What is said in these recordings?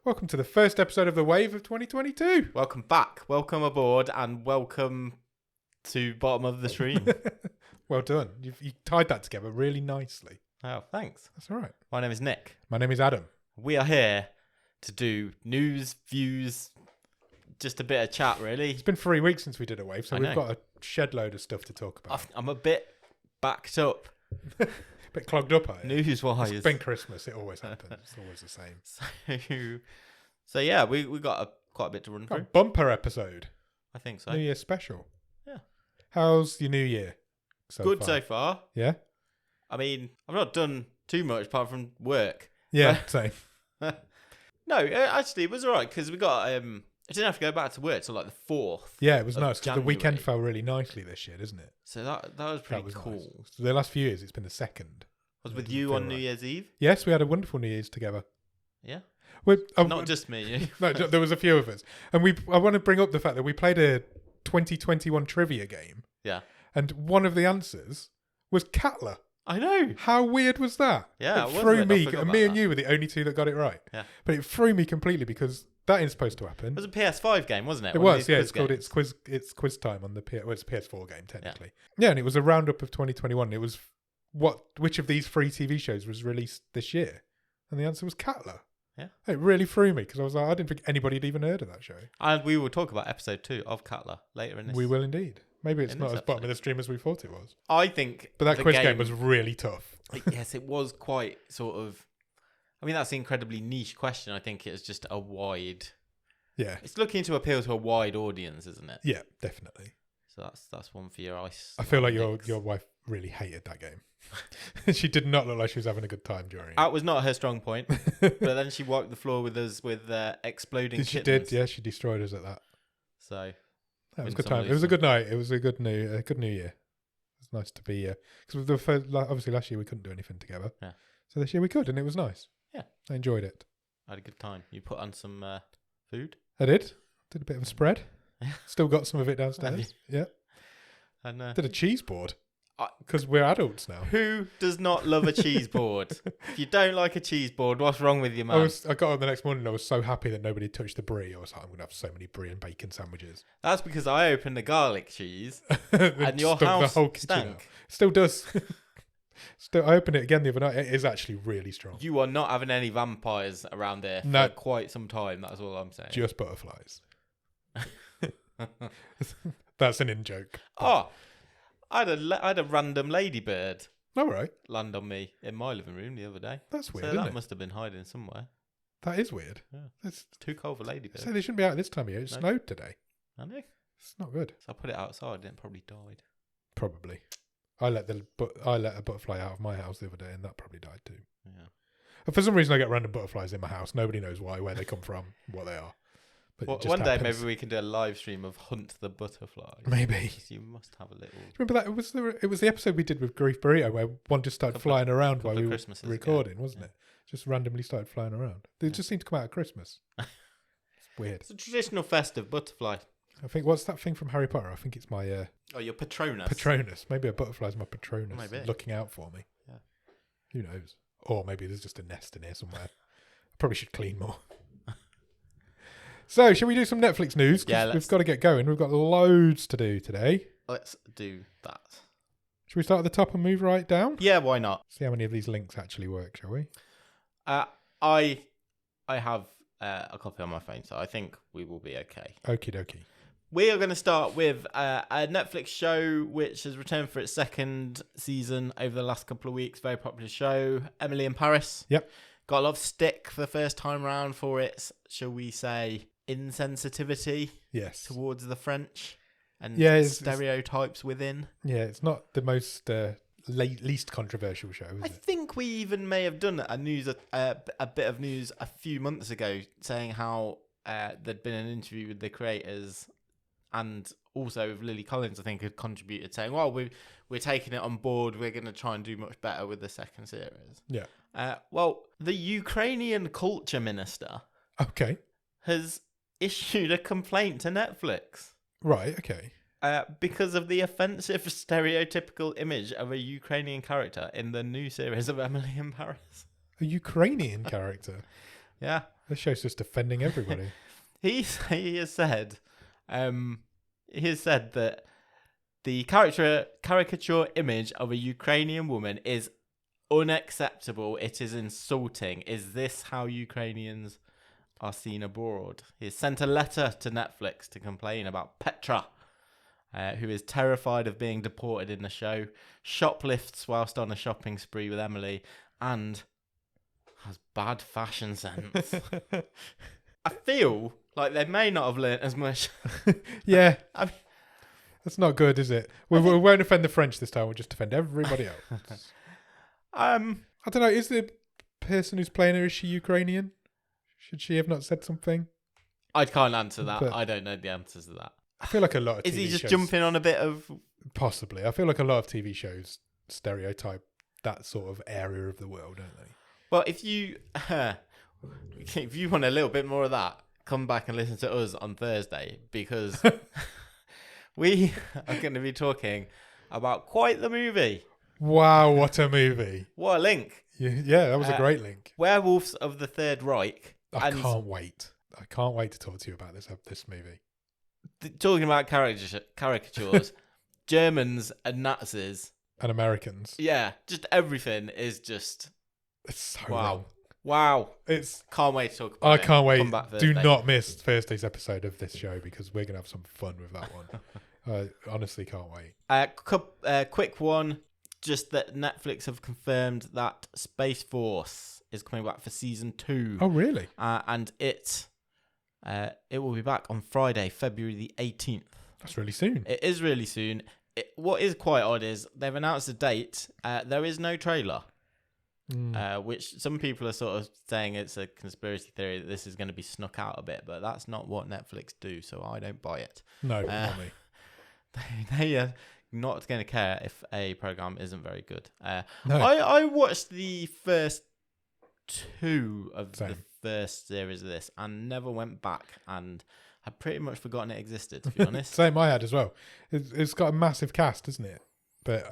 Welcome to the first episode of The Wave of 2022. Welcome back, welcome aboard, and welcome to bottom of the stream. Well done. You tied that together really nicely. Oh, thanks. That's all right. My name is Nick. My name is Adam. We are here to do news, views, just a bit of chat, really. It's been 3 weeks since we did a wave, so we've got a shed load of stuff to talk about. I'm a bit backed up. A bit clogged up, are you? News-wise. It's been Christmas. It always happens. It's always the same. So yeah, we got quite a bit to run Got a through. bumper episode. I think so. New Year special. Yeah. How's your New Year Good so far. Yeah? I mean, I've not done too much apart from work. Yeah, same. No, actually, it was all right because we got... I didn't have to go back to work till like the 4th. Yeah, it was nice because the January. weekend fell really nicely this year, didn't it? So that was pretty cool. Nice. So the last few years, it's been the second. Was with you on New Year's Eve? Yes, we had a wonderful New Year's together. Yeah. Not just me. No, there was a few of us. And I want to bring up the fact that we played a 2021 trivia game. Yeah. And one of the answers was Katla. I know. How weird was that? Yeah, it threw me. And me and you were the only two that got it right. Yeah. But it threw me completely because that is supposed to happen. It was a PS5 game, wasn't it? It was, yeah. It's called it's quiz time on the it's a PS4 game technically. Yeah, and it was a roundup of 2021. It was which of these free TV shows was released this year? And the answer was Katla. Yeah. It really threw me because I was like, I didn't think anybody had even heard of that show. And we will talk about episode 2 of Katla later in this. We will indeed. Maybe it's not as bottom of the stream as we thought it was. I think. But that quiz game was really tough. Yes, it was quite sort of. I mean, that's an incredibly niche question. I think it's just a wide. Yeah. It's looking to appeal to a wide audience, isn't it? Yeah, definitely. So that's one for your ice. I feel like your wife really hated that game. She did not look like she was having a good time during it. That was not her strong point. But then she wiped the floor with us with exploding She kittens. did, yeah. She destroyed us at that. So that was a good time. It was a good night. It was a good New Year. It was nice to be because obviously last year we couldn't do anything together. Yeah. So this year we could, and it was nice. Yeah, I enjoyed it. I had a good time. You put on some food. I did. Did a bit of a spread. Still got some of it downstairs. Yeah. And did a cheese board. Because we're adults now. Who does not love a cheese board? If you don't like a cheese board, what's wrong with you, man? I got on the next morning and I was so happy that nobody touched the brie. I was like, I'm going to have so many brie and bacon sandwiches. That's because I opened the garlic cheese and your house stank. Still does. I opened it again the other night. It is actually really strong. You are not having any vampires around there for quite some time. That's all I'm saying. Just butterflies. That's an in-joke. Oh, I had a random ladybird. All right. Land on me in my living room the other day. That's weird, so isn't that it? must have been hiding somewhere. That is weird. Yeah. It's too cold for ladybird. So they shouldn't be out this time of year. It snowed today. I know. It's not good. So I put it outside and it probably died. Probably. I let a butterfly out of my house the other day and that probably died too. Yeah. And for some reason I get random butterflies in my house. Nobody knows why, where they come from, what they are. But well, one day maybe we can do a live stream of Hunt the Butterflies. Maybe. You must have a little... Remember that? It was the episode we did with Grief Burrito where one just started flying around while we were recording, wasn't it? Just randomly started flying around. They just seemed to come out at Christmas. It's weird. It's a traditional festive butterfly. I think, what's that thing from Harry Potter? I think it's my... your Patronus. Patronus. Maybe a butterfly's my Patronus. Maybe. Looking out for me. Yeah. Who knows? Or maybe there's just a nest in here somewhere. I probably should clean more. So, shall we do some Netflix news? Yeah, we've got to get going. We've got loads to do today. Let's do that. Should we start at the top and move right down? Yeah, why not? See how many of these links actually work, shall we? I have a copy on my phone, so I think we will be okay. Okie dokie. We are going to start with a Netflix show which has returned for its second season over the last couple of weeks. Very popular show, Emily in Paris. Yep. Got a lot of stick for the first time round for its, shall we say, insensitivity towards the French and stereotypes within. Yeah, it's not the most least controversial show, is I think we even may have done a bit of news a few months ago saying how there'd been an interview with the creators and also with Lily Collins, I think, had contributed saying, well, we're taking it on board. We're going to try and do much better with the second series. Yeah. Well, the Ukrainian culture minister has issued a complaint to Netflix. Right, okay. Because of the offensive stereotypical image of a Ukrainian character in the new series of Emily in Paris. A Ukrainian character? Yeah. This show's just offending everybody. He has said that the caricature image of a Ukrainian woman is unacceptable. It is insulting. Is this how Ukrainians are seen abroad? He has sent a letter to Netflix to complain about Petra, who is terrified of being deported in the show, shoplifts whilst on a shopping spree with Emily, and has bad fashion sense. I feel like they may not have learnt as much. Yeah. That's not good, is it? We won't offend the French this time. We'll just offend everybody else. I don't know. Is the person who's playing her, is she Ukrainian? Should she have not said something? I can't answer that. But I don't know the answers to that. I feel like a lot of Is TV he just shows, jumping on a bit of... Possibly. I feel like a lot of TV shows stereotype that sort of area of the world, don't they? Well, if you want a little bit more of that, come back and listen to us on Thursday, because we are going to be talking about quite the movie. Wow, what a movie. What a link. Yeah, that was a great link. Werewolves of the Third Reich. I can't wait. I can't wait to talk to you about this movie. Talking about caricatures, Germans and Nazis. And Americans. Yeah, just everything is just... It's so wow. wrong. Wow. Can't wait to talk about it. I can't wait. Come back Thursday. Do not miss Thursday's episode of this show, because we're going to have some fun with that one. I honestly can't wait. Quick one. Just that Netflix have confirmed that Space Force is coming back for season 2. Oh, really? And it will be back on Friday, February the 18th. That's really soon. It is really soon. What is quite odd is they've announced a date. There is no trailer, which some people are sort of saying it's a conspiracy theory that this is going to be snuck out a bit, but that's not what Netflix do, so I don't buy it. No, not me. They are not going to care if a program isn't very good. No. I watched the first 2 of Same. the first series of this and never went back, and had pretty much forgotten it existed, to be honest. Same, I had as well. It's got a massive cast, isn't it? But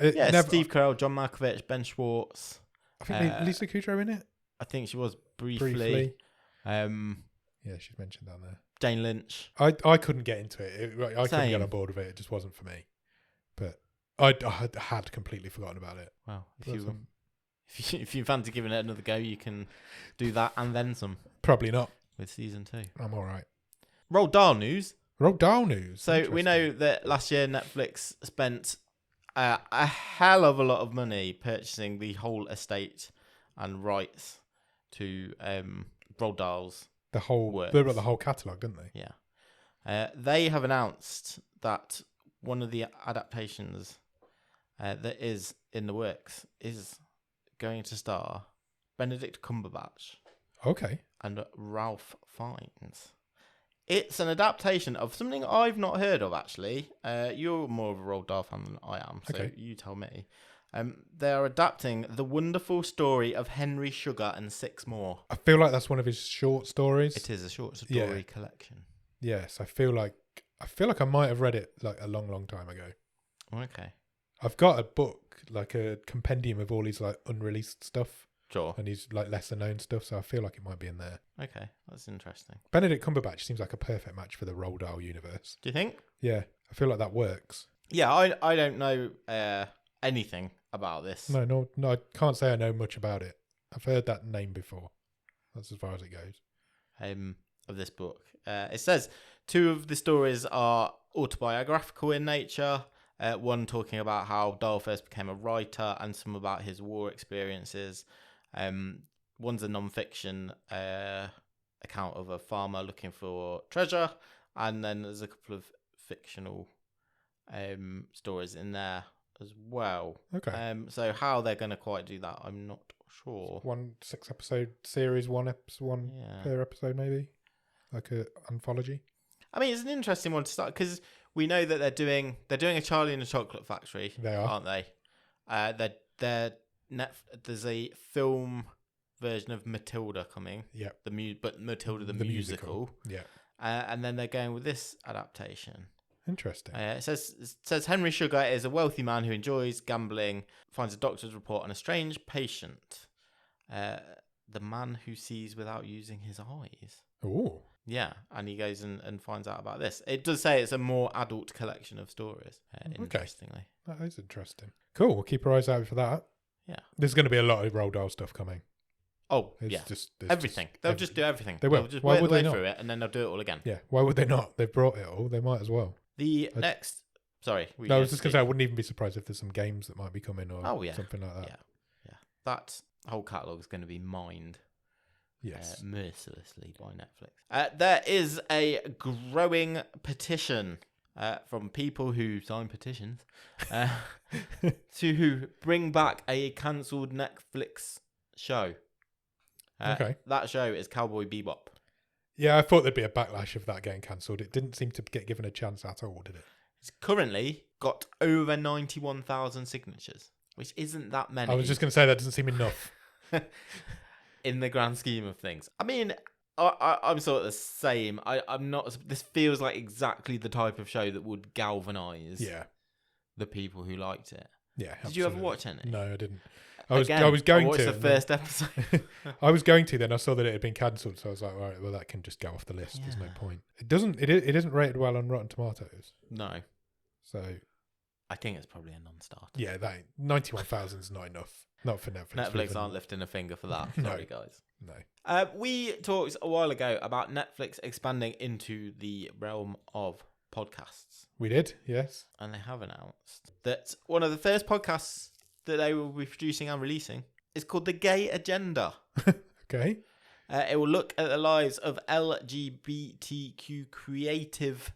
Steve Carell, John Malkovich, Ben Schwartz. I think Lisa Kudrow in it. I think she was briefly. Yeah, she's mentioned down there. Jane Lynch. I couldnn't get into it. I couldn't get on board with it. It just wasn't for me. But I had completely forgotten about it. Well, if you fancy giving it another go, you can do that and then some. Probably not. With season 2. I'm all right. Roald Dahl news. Roald Dahl news. So we know that last year Netflix spent a hell of a lot of money purchasing the whole estate and rights to Roald Dahl's works. They got the whole catalogue, didn't they? Yeah. They have announced that one of the adaptations that is in the works is going to star Benedict Cumberbatch. Okay. And Ralph Fiennes. It's an adaptation of something I've not heard of, actually. You're more of a Roald Dahl fan than I am, so you tell me. They are adapting The Wonderful Story of Henry Sugar and Six More. I feel like that's one of his short stories. It is a short story collection. Yes, I feel like I might have read it like a long, long time ago. Okay. I've got a book, like a compendium of all his like unreleased stuff. Sure. And he's like lesser known stuff, so I feel like it might be in there. Okay, that's interesting. Benedict Cumberbatch seems like a perfect match for the Roald Dahl universe. Do you think? Yeah, I feel like that works. Yeah, I don't know anything about this. No, I can't say I know much about it. I've heard that name before. That's as far as it goes. Of this book. It says 2 of the stories are autobiographical in nature. One talking about how Dahl first became a writer and some about his war experiences. One's a non-fiction account of a farmer looking for treasure, and then there's a couple of fictional stories in there as well. Okay. So how they're going to quite do that, I'm not sure. 1 6-episode series, one per episode, maybe, like a anthology. I mean, it's an interesting one to start because we know that they're doing a Charlie and the Chocolate Factory. They are, aren't they? There's a film version of Matilda coming. Yeah. But Matilda the musical. Yeah. And then they're going with this adaptation. Interesting. It says Henry Sugar is a wealthy man who enjoys gambling, finds a doctor's report on a strange patient. The Man Who Sees Without Using His Eyes. Oh. Yeah, and he goes and finds out about this. It does say it's a more adult collection of stories, interestingly. That is interesting. Cool, we'll keep our eyes out for that. Yeah. There's going to be a lot of Roald Dahl stuff coming. Oh, It's yeah. just Everything. They'll just do everything. They will. They'll just Why work would their way they not? through it, and then they'll do it all again. Yeah, why would they not? They've brought it all. They might as well. The next... Sorry. No, I was just going to say, I wouldn't even be surprised if there's some games that might be coming or something like that. Yeah. That whole catalogue is going to be mined. Yes. Mercilessly by Netflix. There is a growing petition from people who sign petitions to bring back a cancelled Netflix show. Okay. That show is Cowboy Bebop. Yeah, I thought there'd be a backlash of that getting cancelled. It didn't seem to get given a chance at all, did it? It's currently got over 91,000 signatures, which isn't that many. I was just going to say that doesn't seem enough. In the grand scheme of things. I mean, I'm sort of the same. I'm not. This feels like exactly the type of show that would galvanise the people who liked it. Yeah. Did you ever watch any? No, I didn't. I was going I watched to the first episode. I was going to, then I saw that it had been cancelled, so I was like, all right, well, that can just go off the list. There's no point. It isn't rated well on Rotten Tomatoes. No. So I think it's probably a non-starter. yeah, that 91,000 is not enough. Not for Netflix. Netflix aren't lifting a finger for that. Sorry, guys. No. We talked a while ago about Netflix expanding into the realm of podcasts. We did, yes. And they have announced that one of the first podcasts that they will be producing and releasing is called The Gay Agenda. Okay. It will look at the lives of LGBTQ creative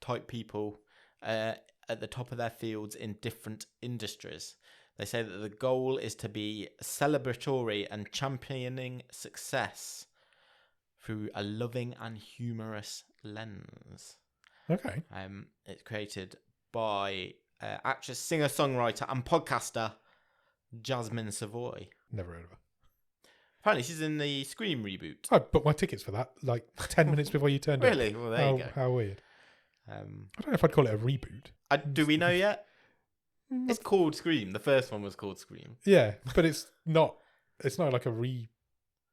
type people at the top of their fields in different industries. They say that the goal is to be celebratory and championing success through a loving and humorous lens. Okay. It's created by actress, singer, songwriter, and podcaster Jasmine Savoy. Never heard of her. Apparently, she's in the Scream reboot. I booked my tickets for that like 10 minutes before you turned Really? up. Well, there you go. How weird. I don't know if I'd call it a reboot. Do we know yet? It's called Scream. The first one was called Scream. Yeah, but it's not like a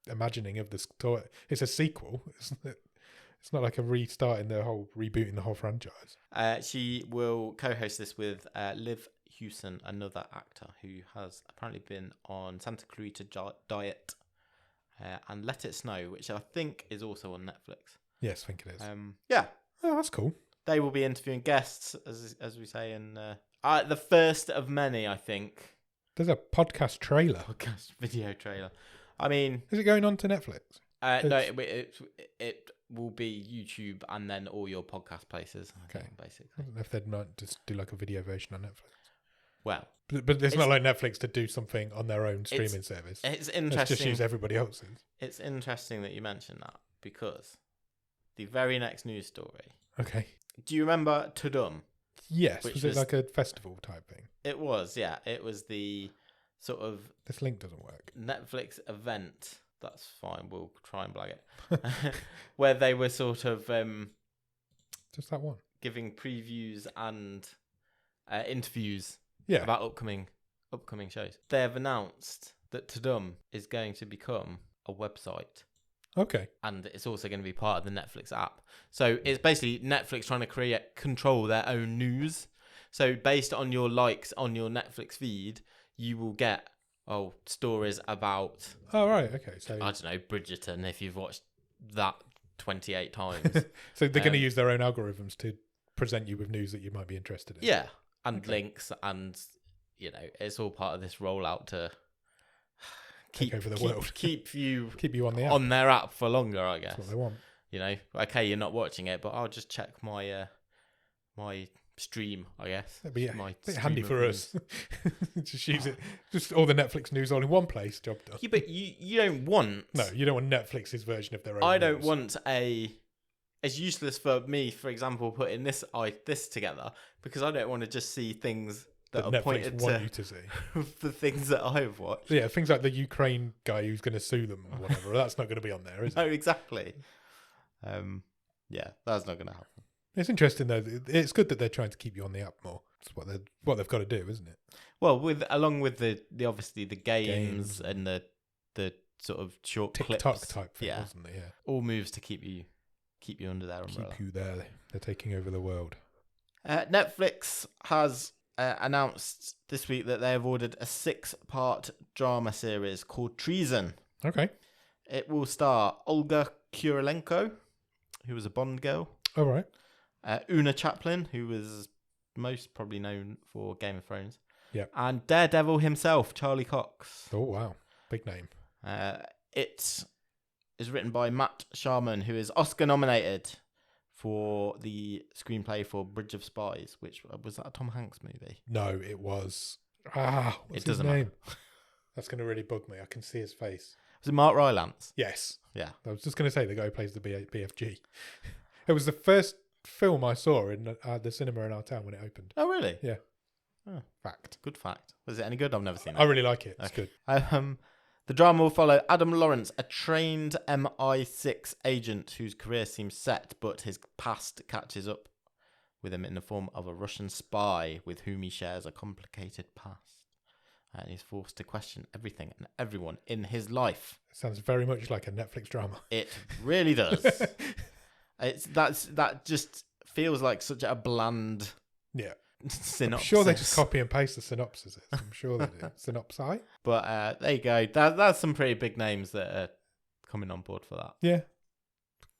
reimagining of the story. It's a sequel. It's not like a restarting the whole, rebooting the whole franchise. She will co-host this with Liv Hewson, another actor who has apparently been on Santa Clarita Diet and Let It Snow, which I think is also on Netflix. Yes, I think it is. Yeah. Oh, that's cool. They will be interviewing guests, as we say, in the first of many, I think. There's a podcast trailer. Podcast video trailer. I mean... Is it going on to Netflix? No, it will be YouTube and then all your podcast places, I think, basically. I don't know if they'd might just do like a video version on Netflix. Well... But it's not like Netflix to do something on their own streaming service. It's interesting. Let's just use everybody else's. It's interesting that you mentioned that, because the very next news story... Okay. Do you remember Tudum? Yes. Was it like a festival type thing? It was, yeah. It was the sort of... This link doesn't work. Netflix event. That's fine. We'll try and blag it. Where they were sort of... just that one? Giving previews and interviews about upcoming shows. They have announced that Tudum is going to become a website. Okay. And it's also going to be part of the Netflix app. So it's basically Netflix trying to control their own news. So based on your likes on your Netflix feed, you will get stories about... Oh, right. Okay. So I don't know, Bridgerton, if you've watched that 28 times. So they're going to use their own algorithms to present you with news that you might be interested in. Yeah. And links and, it's all part of this rollout to... Take over the world. Keep you on the app. On their app for longer, I guess. That's what they want. Okay, you're not watching it, but I'll just check my my stream, I guess. That'd be a bit handy for us. Just use it. Just all the Netflix news all in one place. Job done. Yeah, but you don't want... No, you don't want Netflix's version of their own I news. don't want It's useless for me, for example, putting this together, because I don't want to just see things... that are Netflix pointed want you to see the things that I've watched. Yeah, things like the Ukraine guy who's going to sue them or whatever. That's not going to be on there, is it? No, exactly. Yeah, that's not going to happen. It's interesting though. It's good that they're trying to keep you on the app more. It's what they've got to do, isn't it? Well, along with the obviously the games and the sort of short TikTok clips. type thing, wasn't it? Yeah. All moves to keep you under their umbrella. Keep you there. They're taking over the world. Netflix has announced this week that they have ordered a 6-part drama series called Treason. Okay. It will star Olga Kurylenko, who was a Bond girl. All right. Una Chaplin, who was most probably known for Game of Thrones. Yeah. And Daredevil himself, Charlie Cox. Oh, wow. Big name. It is written by Matt Sharman, who is Oscar nominated for the screenplay for Bridge of Spies, which was that a Tom Hanks movie? No, it was. What's his name? That's going to really bug me. I can see his face. Was it Mark Rylance? Yes. Yeah. I was just going to say the guy who plays the BFG. It was the first film I saw in the cinema in our town when it opened. Oh, really? Yeah. Oh, fact. Good fact. Was it any good? I've never seen it. I really like it. It's good. The drama will follow Adam Lawrence, a trained MI6 agent whose career seems set, but his past catches up with him in the form of a Russian spy with whom he shares a complicated past. And he's forced to question everything and everyone in his life. It sounds very much like a Netflix drama. It really does. That just feels like such a bland synopsis. I'm sure they just copy and paste the synopsis. I'm sure they do. Synopsi. But there you go. That's some pretty big names that are coming on board for that. Yeah.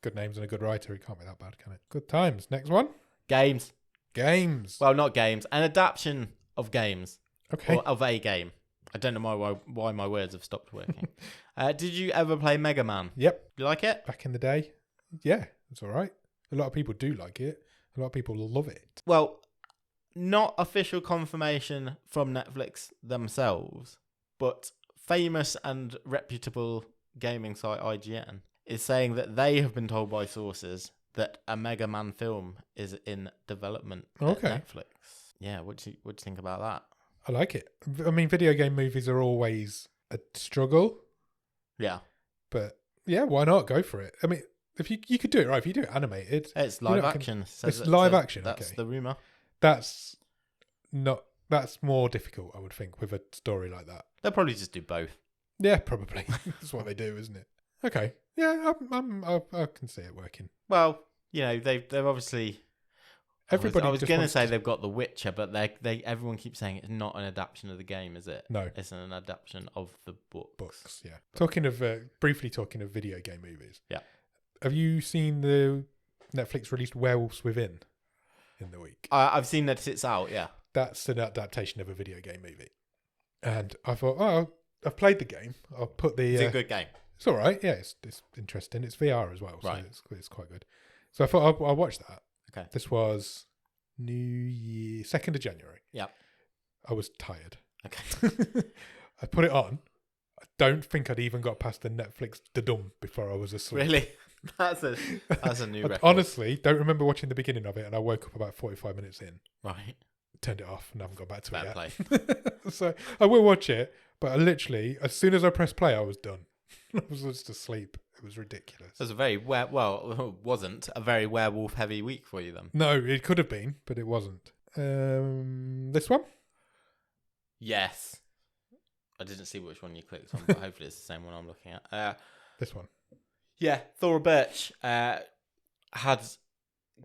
Good names and a good writer. It can't be that bad, can it? Good times. Next one. Games. Games. Well, not games. An adaptation of games. Okay. Or of a game. I don't know why my words have stopped working. Did you ever play Mega Man? Yep. You like it? Back in the day. Yeah, it's all right. A lot of people do like it. A lot of people love it. Well, not official confirmation from Netflix themselves, but famous and reputable gaming site IGN is saying that they have been told by sources that a Mega Man film is in development at Netflix. Yeah, what do you think about that? I like it. I mean, video game movies are always a struggle. Yeah. But yeah, why not? Go for it. I mean, if you could do it right, if you do it animated. It's live action. It's live action. That's the rumour. That's more difficult, I would think, with a story like that. They'll probably just do both. Yeah, probably. That's what they do, isn't it? Okay. Yeah, I can see it working. Well, you know, they've obviously. Everybody. I was going to say they've got The Witcher, but everyone keeps saying it's not an adaptation of the game, is it? No, it's an adaptation of the books. Yeah. Talking of briefly talking of video game movies. Yeah. Have you seen the Netflix released Werewolves Within in the week? I've seen that it's out. Yeah. That's an adaptation of a video game movie, and I thought, I've played the game. I'll put the. It's a good game. It's all right. Yeah, it's interesting. It's VR as well, so right. It's quite good. So I thought I'll watch that. Okay. This was New Year, 2nd of January. Yeah. I was tired. Okay. I put it on. I don't think I'd even got past the Netflix da-dum before I was asleep. Really? That's a new record. Honestly, don't remember watching the beginning of it, and I woke up about 45 minutes in. Right. Turned it off and haven't got back to Bad it play. yet. So I will watch it, but I literally, as soon as I pressed play, I was done. I was just asleep. It was ridiculous. It was a very wasn't a very werewolf heavy week for you then. No, it could have been, but it wasn't. This one? Yes. I didn't see which one you clicked on, but hopefully it's the same one I'm looking at. This one. Yeah, Thora Birch had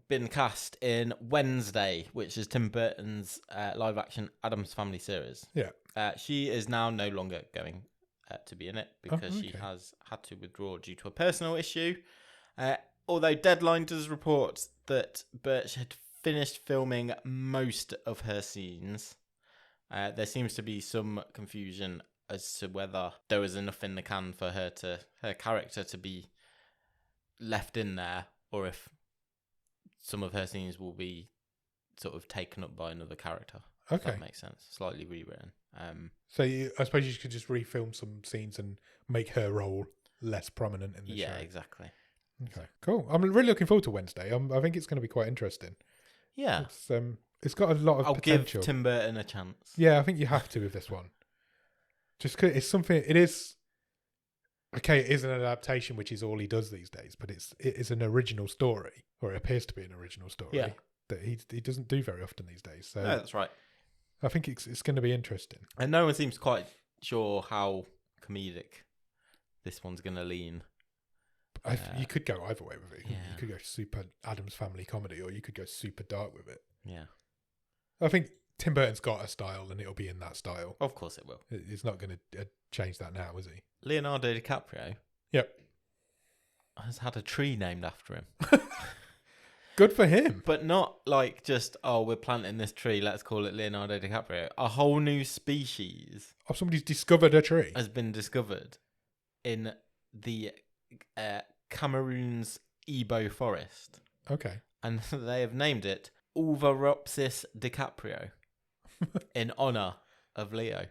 been cast in Wednesday, which is Tim Burton's live action Addams Family series. Yeah. She is now no longer going to be in it because she has had to withdraw due to a personal issue. Although Deadline does report that Birch had finished filming most of her scenes, there seems to be some confusion as to whether there was enough in the can for her character to be left in there, or if some of her scenes will be sort of taken up by another character. Okay. If that makes sense. Slightly rewritten. So I suppose you could just refilm some scenes and make her role less prominent in the show. Yeah, exactly. Okay, cool. I'm really looking forward to Wednesday. I think it's going to be quite interesting. Yeah. It's got a lot of potential. Give Tim Burton a chance. Yeah, I think you have to with this one. Just 'cause it's something. It is. Okay, it is an adaptation, which is all he does these days. But it is an original story, or it appears to be an original story. Yeah. That he doesn't do very often these days. So no, that's right. I think it's going to be interesting. And no one seems quite sure how comedic this one's going to lean. You could go either way with it. Yeah. You could go super Addams Family comedy, or you could go super dark with it. Yeah. I think Tim Burton's got a style, and it'll be in that style. Of course it will. It's not going to change that now, is he? Leonardo DiCaprio. Yep. Has had a tree named after him. Good for him. But not like just, we're planting this tree, let's call it Leonardo DiCaprio. A whole new species Somebody's discovered a tree. has been discovered in the Cameroon's Ebo forest. Okay. And they have named it Ulvaropsis DiCaprio in honour of Leo.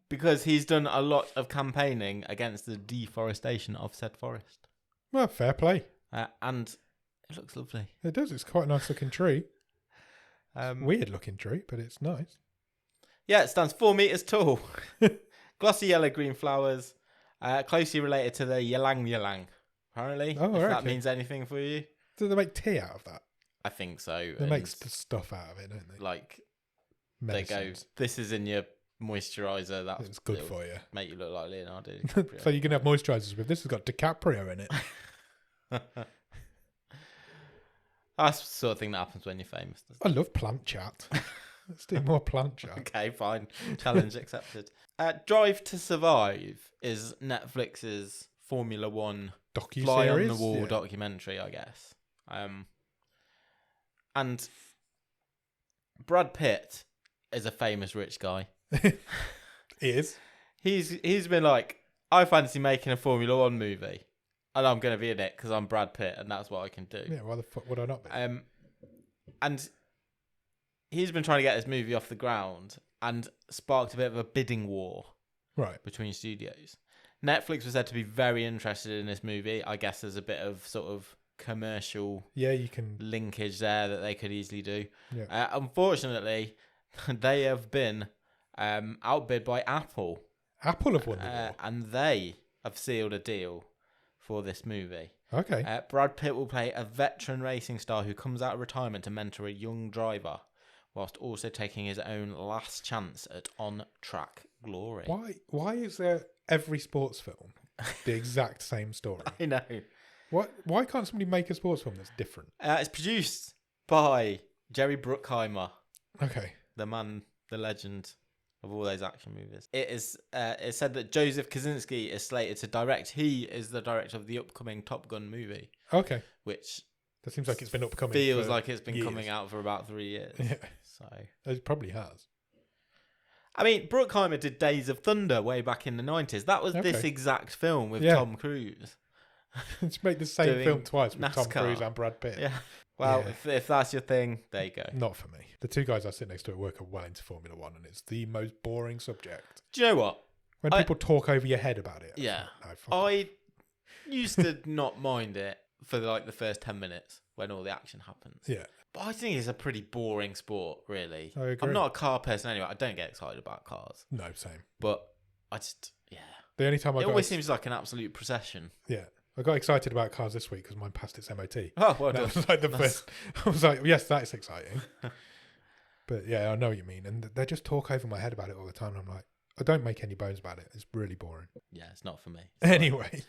Because he's done a lot of campaigning against the deforestation of said forest. Well, fair play. And it looks lovely. It does. It's quite a nice looking tree. Weird looking tree, but it's nice. Yeah, it stands 4 meters tall. Glossy yellow-green flowers. Closely related to the ylang ylang, apparently. Oh, if right, that means anything for you. Do they make tea out of that? I think so. They make stuff out of it, don't they? Like, Medicines. they go, this is in your moisturiser. That's good for you. Make you look like Leonardo DiCaprio. So you can have moisturisers with this. Has got DiCaprio in it. That's the sort of thing that happens when you're famous. I love plant chat. Let's do more plant chat. Okay, fine. Challenge accepted. Drive to Survive is Netflix's Formula One Docu-series? fly on the wall documentary, I guess. And Brad Pitt is a famous rich guy. He is. He's been like, I fancy making a Formula One movie, and I'm going to be in it because I'm Brad Pitt, and that's what I can do. Yeah, why the fuck would I not be? And he's been trying to get this movie off the ground and sparked a bit of a bidding war between studios. Netflix was said to be very interested in this movie. I guess there's a bit of sort of commercial you can linkage there that they could easily do. Yeah. Unfortunately, they have been outbid by Apple. Apple have won the war. And they have sealed a deal for this movie. Okay. Brad Pitt will play a veteran racing star who comes out of retirement to mentor a young driver, whilst also taking his own last chance at on-track glory. Why is there every sports film the exact same story? I know. Why can't somebody make a sports film that's different? It's produced by Jerry Bruckheimer. Okay. The man, the legend of all those action movies. It is. It's said that Joseph Kosinski is slated to direct. He is the director of the upcoming Top Gun movie. Okay. Which that seems like it's been upcoming. Feels like it's been years. Coming out for about 3 years. Yeah. So it probably has. I mean, Bruckheimer did Days of Thunder way back in the 90s. That was this exact film with Tom Cruise. It's made the same film twice with Tom Cruise and Brad Pitt. Yeah. Well, if that's your thing, there you go. Not for me. The two guys I sit next to at work are well into Formula One, and it's the most boring subject. Do you know what? When people talk over your head about it. Yeah. I used to not mind it for like the first 10 minutes when all the action happens. Yeah. But I think it's a pretty boring sport, really. I agree. I'm not a car person anyway. I don't get excited about cars. No, same. But I just, The only time it always seems like an absolute procession. Yeah. I got excited about cars this week because mine passed its MOT. Oh, well done. That was like the first. I was like, yes, that's exciting. But yeah, I know what you mean. And they just talk over my head about it all the time. And I'm like, I don't make any bones about it. It's really boring. Yeah, it's not for me. Anyway,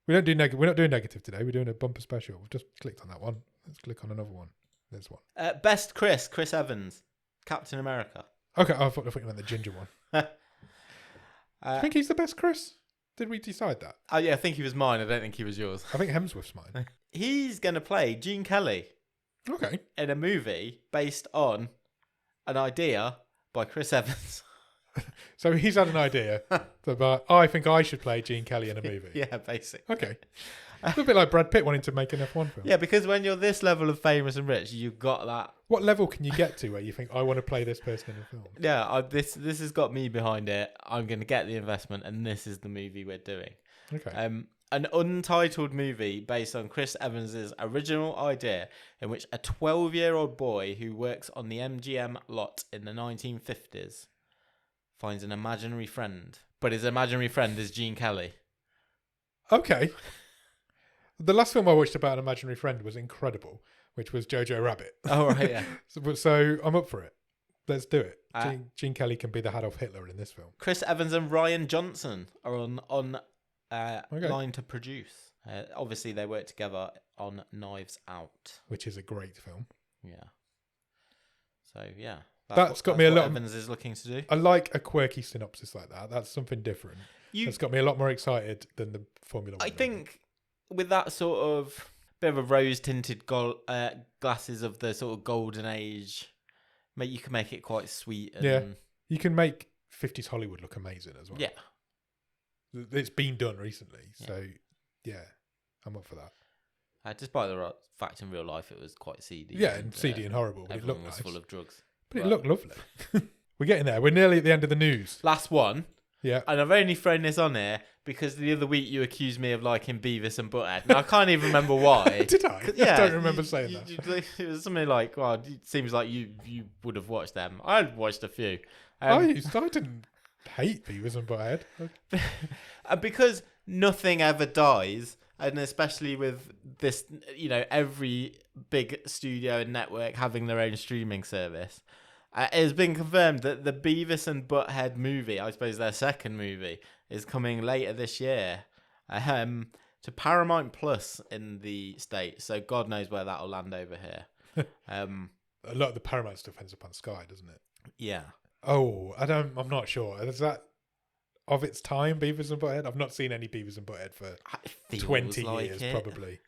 we're not doing negative today. We're doing a bumper special. We've just clicked on that one. Let's click on another one. There's one. Best Chris Evans, Captain America. Okay, I thought you meant the ginger one. I think he's the best Chris. Did we decide that? Oh yeah, I think he was mine. I don't think he was yours. I think Hemsworth's mine. He's going to play Gene Kelly. Okay. In a movie based on an idea by Chris Evans. So he's had an idea about, I think I should play Gene Kelly in a movie. Yeah, basically. Okay. It's a bit like Brad Pitt wanting to make an F1 film. Yeah, because when you're this level of famous and rich, you've got that. What level can you get to where you think, I want to play this person in a film? Yeah, this has got me behind it. I'm going to get the investment, and this is the movie we're doing. Okay. An untitled movie based on Chris Evans's original idea, in which a 12-year-old boy who works on the MGM lot in the 1950s finds an imaginary friend, but his imaginary friend is Gene Kelly. Okay. The last film I watched about an imaginary friend was incredible, which was Jojo Rabbit. Oh, right, yeah. So I'm up for it. Let's do it. Gene Kelly can be the Adolf Hitler in this film. Chris Evans and Ryan Johnson are on line to produce. Obviously, they work together on Knives Out, which is a great film. Yeah. So yeah, that's got me a lot. Evans is looking to do. I like a quirky synopsis like that. That's something different. That's got me a lot more excited than the Formula 1. I think with that sort of bit of a rose-tinted glasses of the sort of golden age, you can make it quite sweet. And you can make 50s Hollywood look amazing as well. Yeah. It's been done recently, so yeah, I'm up for that. Despite the fact in real life it was quite seedy. Yeah, and seedy and horrible, but it looked was nice. Full of drugs. But it looked lovely. We're getting there. We're nearly at the end of the news. Last one. Yeah. And I've only thrown this on here because the other week you accused me of liking Beavis and Butthead. Now, I can't even remember why. Did I? I don't remember saying that. It was something like, well, it seems like you would have watched them. I'd watched a few. I didn't hate Beavis and Butthead. Because nothing ever dies, and especially with this, every big studio and network having their own streaming service, it has been confirmed that the Beavis and Butthead movie, I suppose their second movie, is coming later this year to Paramount Plus in the States. So God knows where that'll land over here. A lot of the Paramount stuff ends up on Sky, doesn't it? Yeah. Oh, I'm not sure. Is that of its time, Beavis and Butthead? I've not seen any Beavis and Butthead for 20 years, probably.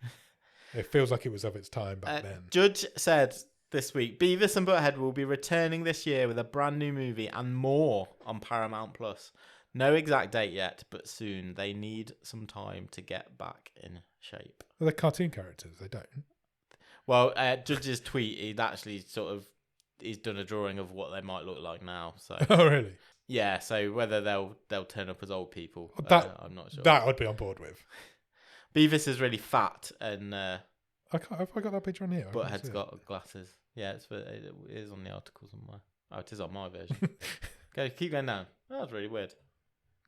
It feels like it was of its time back then. Judge said this week, Beavis and Butthead will be returning this year with a brand new movie and more on Paramount Plus. No exact date yet, but soon. They need some time to get back in shape. Well, they're cartoon characters. They don't. Well, Judge's tweet, he's done a drawing of what they might look like now. So. Oh, really? Yeah. So whether they'll turn up as old people, I'm not sure. That I'd be on board with. Beavis is really fat, and have I got that picture on here? Butthead's got glasses. Yeah, it is on the article somewhere. Oh, it is on my version. Keep going down. Oh, that's really weird.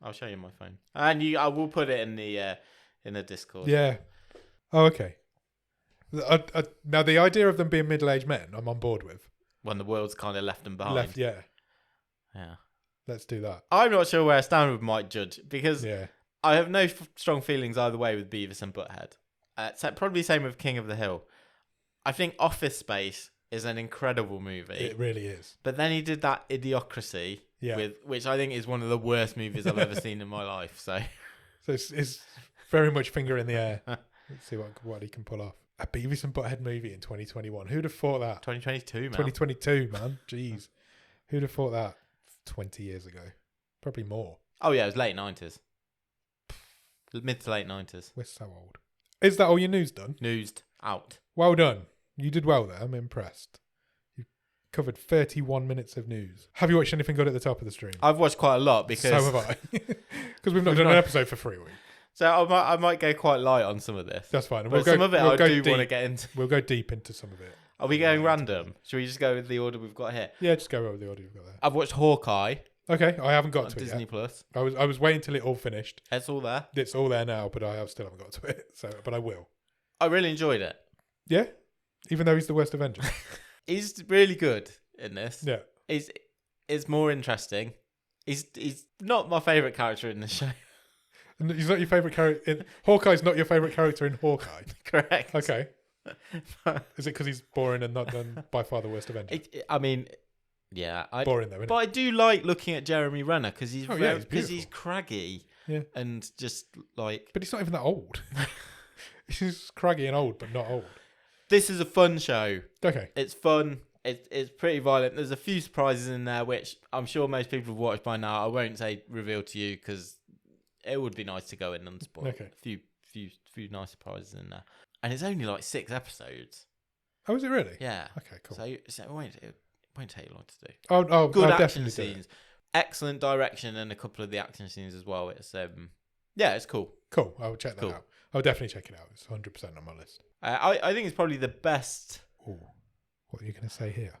I'll show you my phone, and I will put it in the Discord. Yeah. Oh, okay. Now the idea of them being middle-aged men, I'm on board with. When the world's kind of left them behind. Yeah. Yeah. Let's do that. I'm not sure where I stand with Mike Judge because yeah. I have no strong feelings either way with Beavis and Butthead. Probably same with King of the Hill. I think Office Space is an incredible movie. It really is. But then he did that Idiocracy, which I think is one of the worst movies I've ever seen in my life. So it's very much finger in the air. Let's see what he can pull off. A Beavis and Butthead movie in 2021. Who'd have thought that? 2022, man. 2022, man. Jeez. Who'd have thought that 20 years ago? Probably more. Oh, yeah, it was late 90s. Mid to late 90s. We're so old. Is that all your news done? Newsed out. Well done. You did well there. I'm impressed. You covered 31 minutes of news. Have you watched anything good at the top of the stream? I've watched quite a lot because... So have I. Because we've not done an episode for 3 weeks. So I might go quite light on some of this. That's fine. Some of it I do want to get into. We'll go deep into some of it. Are we going random? Should we just go with the order we've got here? Yeah, just go with the order you've got there. I've watched Hawkeye. Okay, I haven't got to it Disney yet. Plus. I was waiting till it all finished. It's all there. It's all there now, but I still haven't got to it. But I will. I really enjoyed it. Yeah, even though he's the worst Avenger. He's really good in this. Yeah, it's more interesting. He's not my favourite character in the show. He's not your favourite character. Hawkeye's not your favourite character in Hawkeye. Correct. Okay. Is it because he's boring and not done by far the worst Avenger? Yeah. Boring though, isn't but I do like looking at Jeremy Renner because he's he's craggy. Yeah. And just like. But he's not even that old. He's craggy and old, but not old. This is a fun show. Okay. It's fun. It's pretty violent. There's a few surprises in there, which I'm sure most people have watched by now. I won't say reveal to you because it would be nice to go in unspoiled. Okay. A few nice surprises in there, and it's only like 6 episodes. Oh, is it really? Yeah. Okay, cool. So it won't take you long to do. Oh, good I'll action scenes, excellent direction, and a couple of the action scenes as well. It's it's cool. Cool. I'll check that out. I'll definitely check it out. It's 100% on my list. I think it's probably the best. Ooh, what are you going to say here?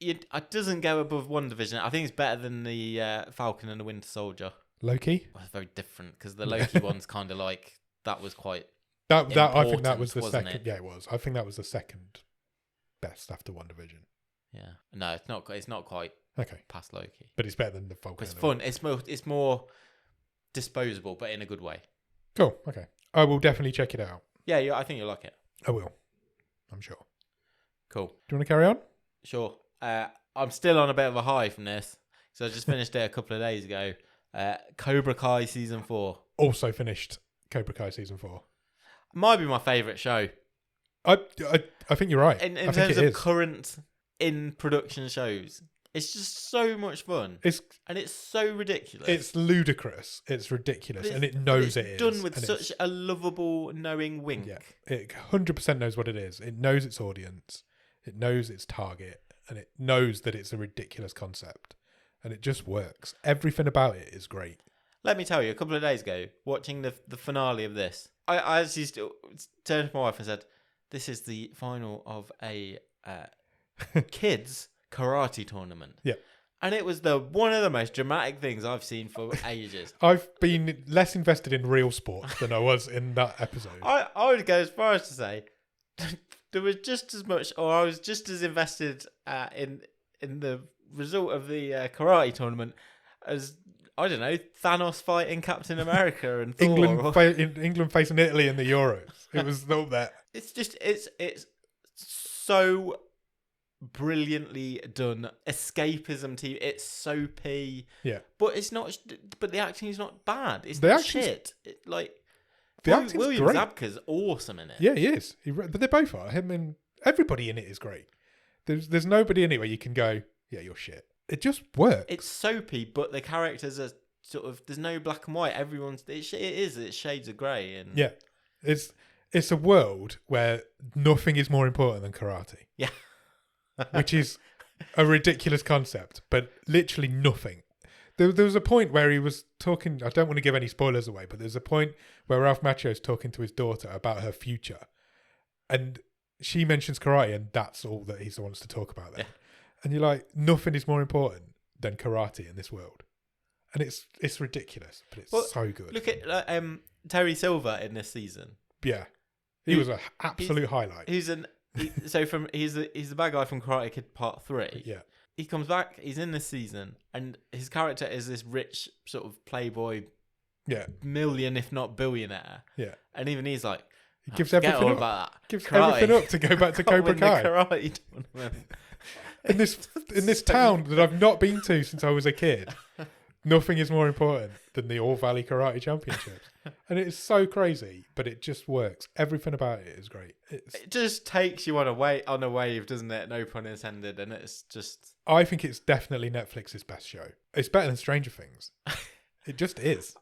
It doesn't go above WandaVision. I think it's better than the Falcon and the Winter Soldier. Loki? Well, it's very different because the Loki one's kind of like that was quite. That I think that was the second. It? Yeah, it was. I think that was the second best after WandaVision. Yeah. No, it's not. It's not quite. Okay. Past Loki, but it's better than the Falcon. It's fun. It's more. disposable, but in a good way. Cool. Okay. I will definitely check it out. Yeah, I think you'll like it. I will. I'm sure. Cool. Do you want to carry on? Sure. I'm still on a bit of a high from this. So I just finished it a couple of days ago. Cobra Kai season 4. Also finished Cobra Kai season 4. Might be my favourite show. I think you're right. In I think terms it of is. current in production shows. It's just so much fun. It's so ridiculous. It's ludicrous. It's ridiculous. And it knows it is. Done with such a lovable, knowing wink. Yeah. It 100% knows what it is. It knows its audience. It knows its target. And it knows that it's a ridiculous concept. And it just works. Everything about it is great. Let me tell you, a couple of days ago, watching the finale of this, I actually still turned to my wife and said, this is the final of a kids karate tournament. Yeah. And it was one of the most dramatic things I've seen for ages. I've been less invested in real sports than I was in that episode. I would go as far as to say there was just as much, or I was just as invested in the result of the karate tournament as, I don't know, Thanos fighting Captain America and Thor. England facing Italy in the Euros. It was all that. It's just it's so brilliantly done. Escapism TV. It's soapy. Yeah. But it's not. But the acting is not bad. It's The not acting's- shit. The acting's William great. Zabka's awesome in it. Yeah, he is. But they both are. Him and everybody in it is great. There's nobody in it where you can go, yeah, you're shit. It just works. It's soapy, but the characters are sort of. There's no black and white. It's shades of grey and Yeah. It's a world where nothing is more important than karate. Yeah. Which is a ridiculous concept, but literally nothing. There was a point where he was talking, I don't want to give any spoilers away, but there's a point where Ralph Macchio's talking to his daughter about her future. And she mentions karate, and that's all that he wants to talk about then. Yeah. And you're like, nothing is more important than karate in this world. And it's ridiculous, but it's so good. Look at Terry Silver in this season. Yeah. He was an absolute highlight. He's the bad guy from Karate Kid Part 3. Yeah. He comes back, he's in this season, and his character is this rich sort of playboy, million if not billionaire. Yeah. And even he's like, he gives forget everything all up. about that. Gives Karate. everything up to go back to Cobra Kai. The karate tournament. in this town that I've not been to since I was a kid, nothing is more important than the All Valley Karate Championships. And it's so crazy, but it just works. Everything about it is great. It just takes you on a wave, doesn't it? No pun intended. And it's just... I think it's definitely Netflix's best show. It's better than Stranger Things. It just is.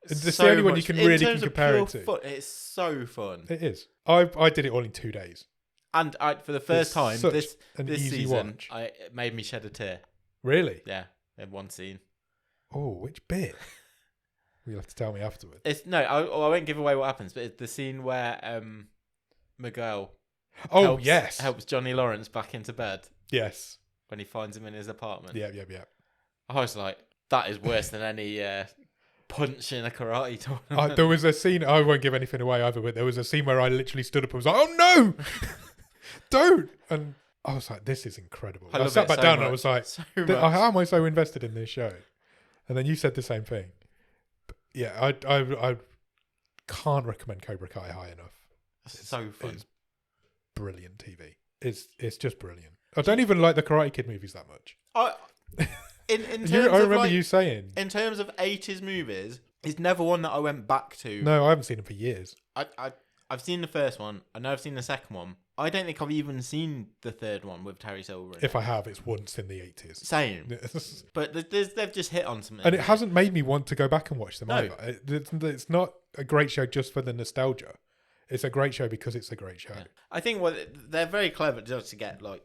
It's the only one you can really compare it to. Fun, it's so fun. It is. I did it all in 2 days. And for the first time this easy season, watch. it made me shed a tear. Really? Yeah, in one scene. Oh, which bit? You'll have to tell me afterwards. I won't give away what happens, but it's the scene where Miguel helps Johnny Lawrence back into bed. Yes. When he finds him in his apartment. Yeah. I was like, that is worse than any punch in a karate tournament. There was a scene, I won't give anything away either, but there was a scene where I literally stood up and was like, oh no! Don't! And I was like, this is incredible. I sat back down and I was like, how am I so invested in this show? And then you said the same thing. But yeah, I can't recommend Cobra Kai high enough. It's so fun. It's brilliant TV. It's just brilliant. I don't even like the Karate Kid movies that much. I remember you saying. In terms of 80s movies, it's never one that I went back to. No, I haven't seen it for years. I've seen the first one. I know I've seen the second one. I don't think I've even seen the third one with Terry Silver. If I have, it's once in the 80s. Same. But they've just hit on something. And it hasn't made me want to go back and watch them No. either. It's not a great show just for the nostalgia. It's a great show because it's a great show. Yeah. I think they're very clever just to get like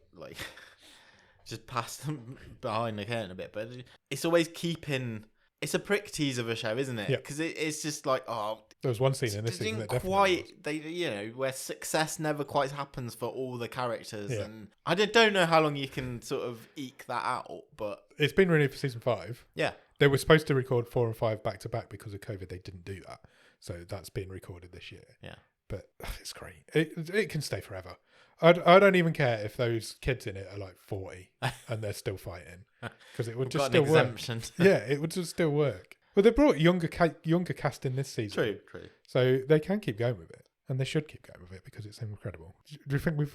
just past them behind the curtain a bit, but it's always keeping. It's a prick tease of a show, isn't it? Yeah. Because it's just like, there was one scene in this season that definitely was. where success never quite happens for all the characters, Yeah. and I don't know how long you can sort of eke that out, but It's been renewed for season 5. yeah, They were supposed to record 4 and 5 back to back because of COVID. They didn't do that, so that's been recorded this year. Yeah. But it's great. It can stay forever. I don't even care if those kids in it are like 40 and they're still fighting because it would just still work. exemption. Yeah, it would just still work. Well, they brought younger cast in this season. True. So they can keep going with it. And they should keep going with it because it's incredible. Do you think we've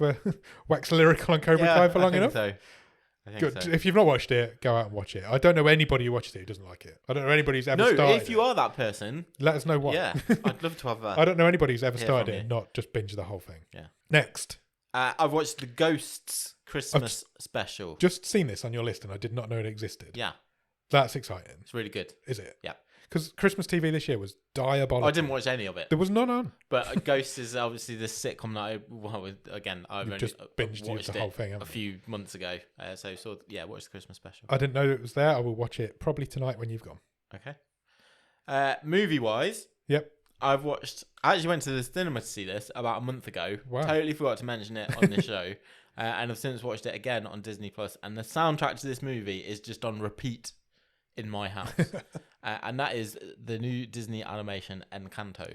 waxed lyrical on Cobra Kai for long enough? I think Good. so. If you've not watched it, go out and watch it. I don't know anybody who watches it who doesn't like it. I don't know anybody who's ever started if you are that person, let us know why. yeah, I'd love to have that. I don't know anybody who's ever Hear started from it you. and not just binge the whole thing. Yeah. Next. I've watched the Ghosts Christmas special. Just seen this on your list and I did not know it existed. Yeah, That's exciting. it's really good. Is it? Yeah. Because Christmas TV this year was diabolical. I didn't watch any of it. There was none on. But Ghosts is obviously this sitcom that I've only Just binged watched the whole it thing. a haven't you? few months ago. Watched the Christmas special. I didn't know it was there. I will watch it probably tonight when you've gone. Okay. Movie wise, Yep. I actually went to the cinema to see this about a month ago. Wow. Totally forgot to mention it on this show. And I've since watched it again on Disney Plus. And the soundtrack to this movie is just on repeat in my house. And that is the new Disney animation Encanto.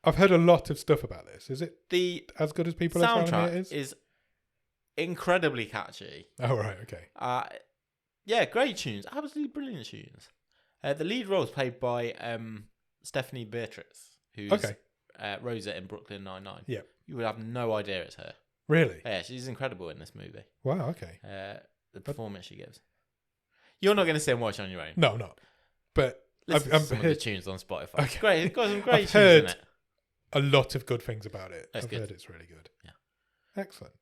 I've heard a lot of stuff about this. Is it The as good as people are telling me it soundtrack is? is incredibly catchy. Oh, right. Okay. Yeah, great tunes. Absolutely brilliant tunes. The lead role is played by Stephanie Beatriz, who's Okay. Rosa in Brooklyn Nine-Nine. Yeah. You would have no idea it's her. Really? Yeah, she's incredible in this movie. Wow. Okay. The performance she gives. You're not going to sit and watch it on your own. No, not. But Listen I've to some of the tunes on Spotify. Okay. It's great. It's got some great I've tunes heard in it. a lot of good things about it. That's I've good. heard it's really good. Yeah. Excellent.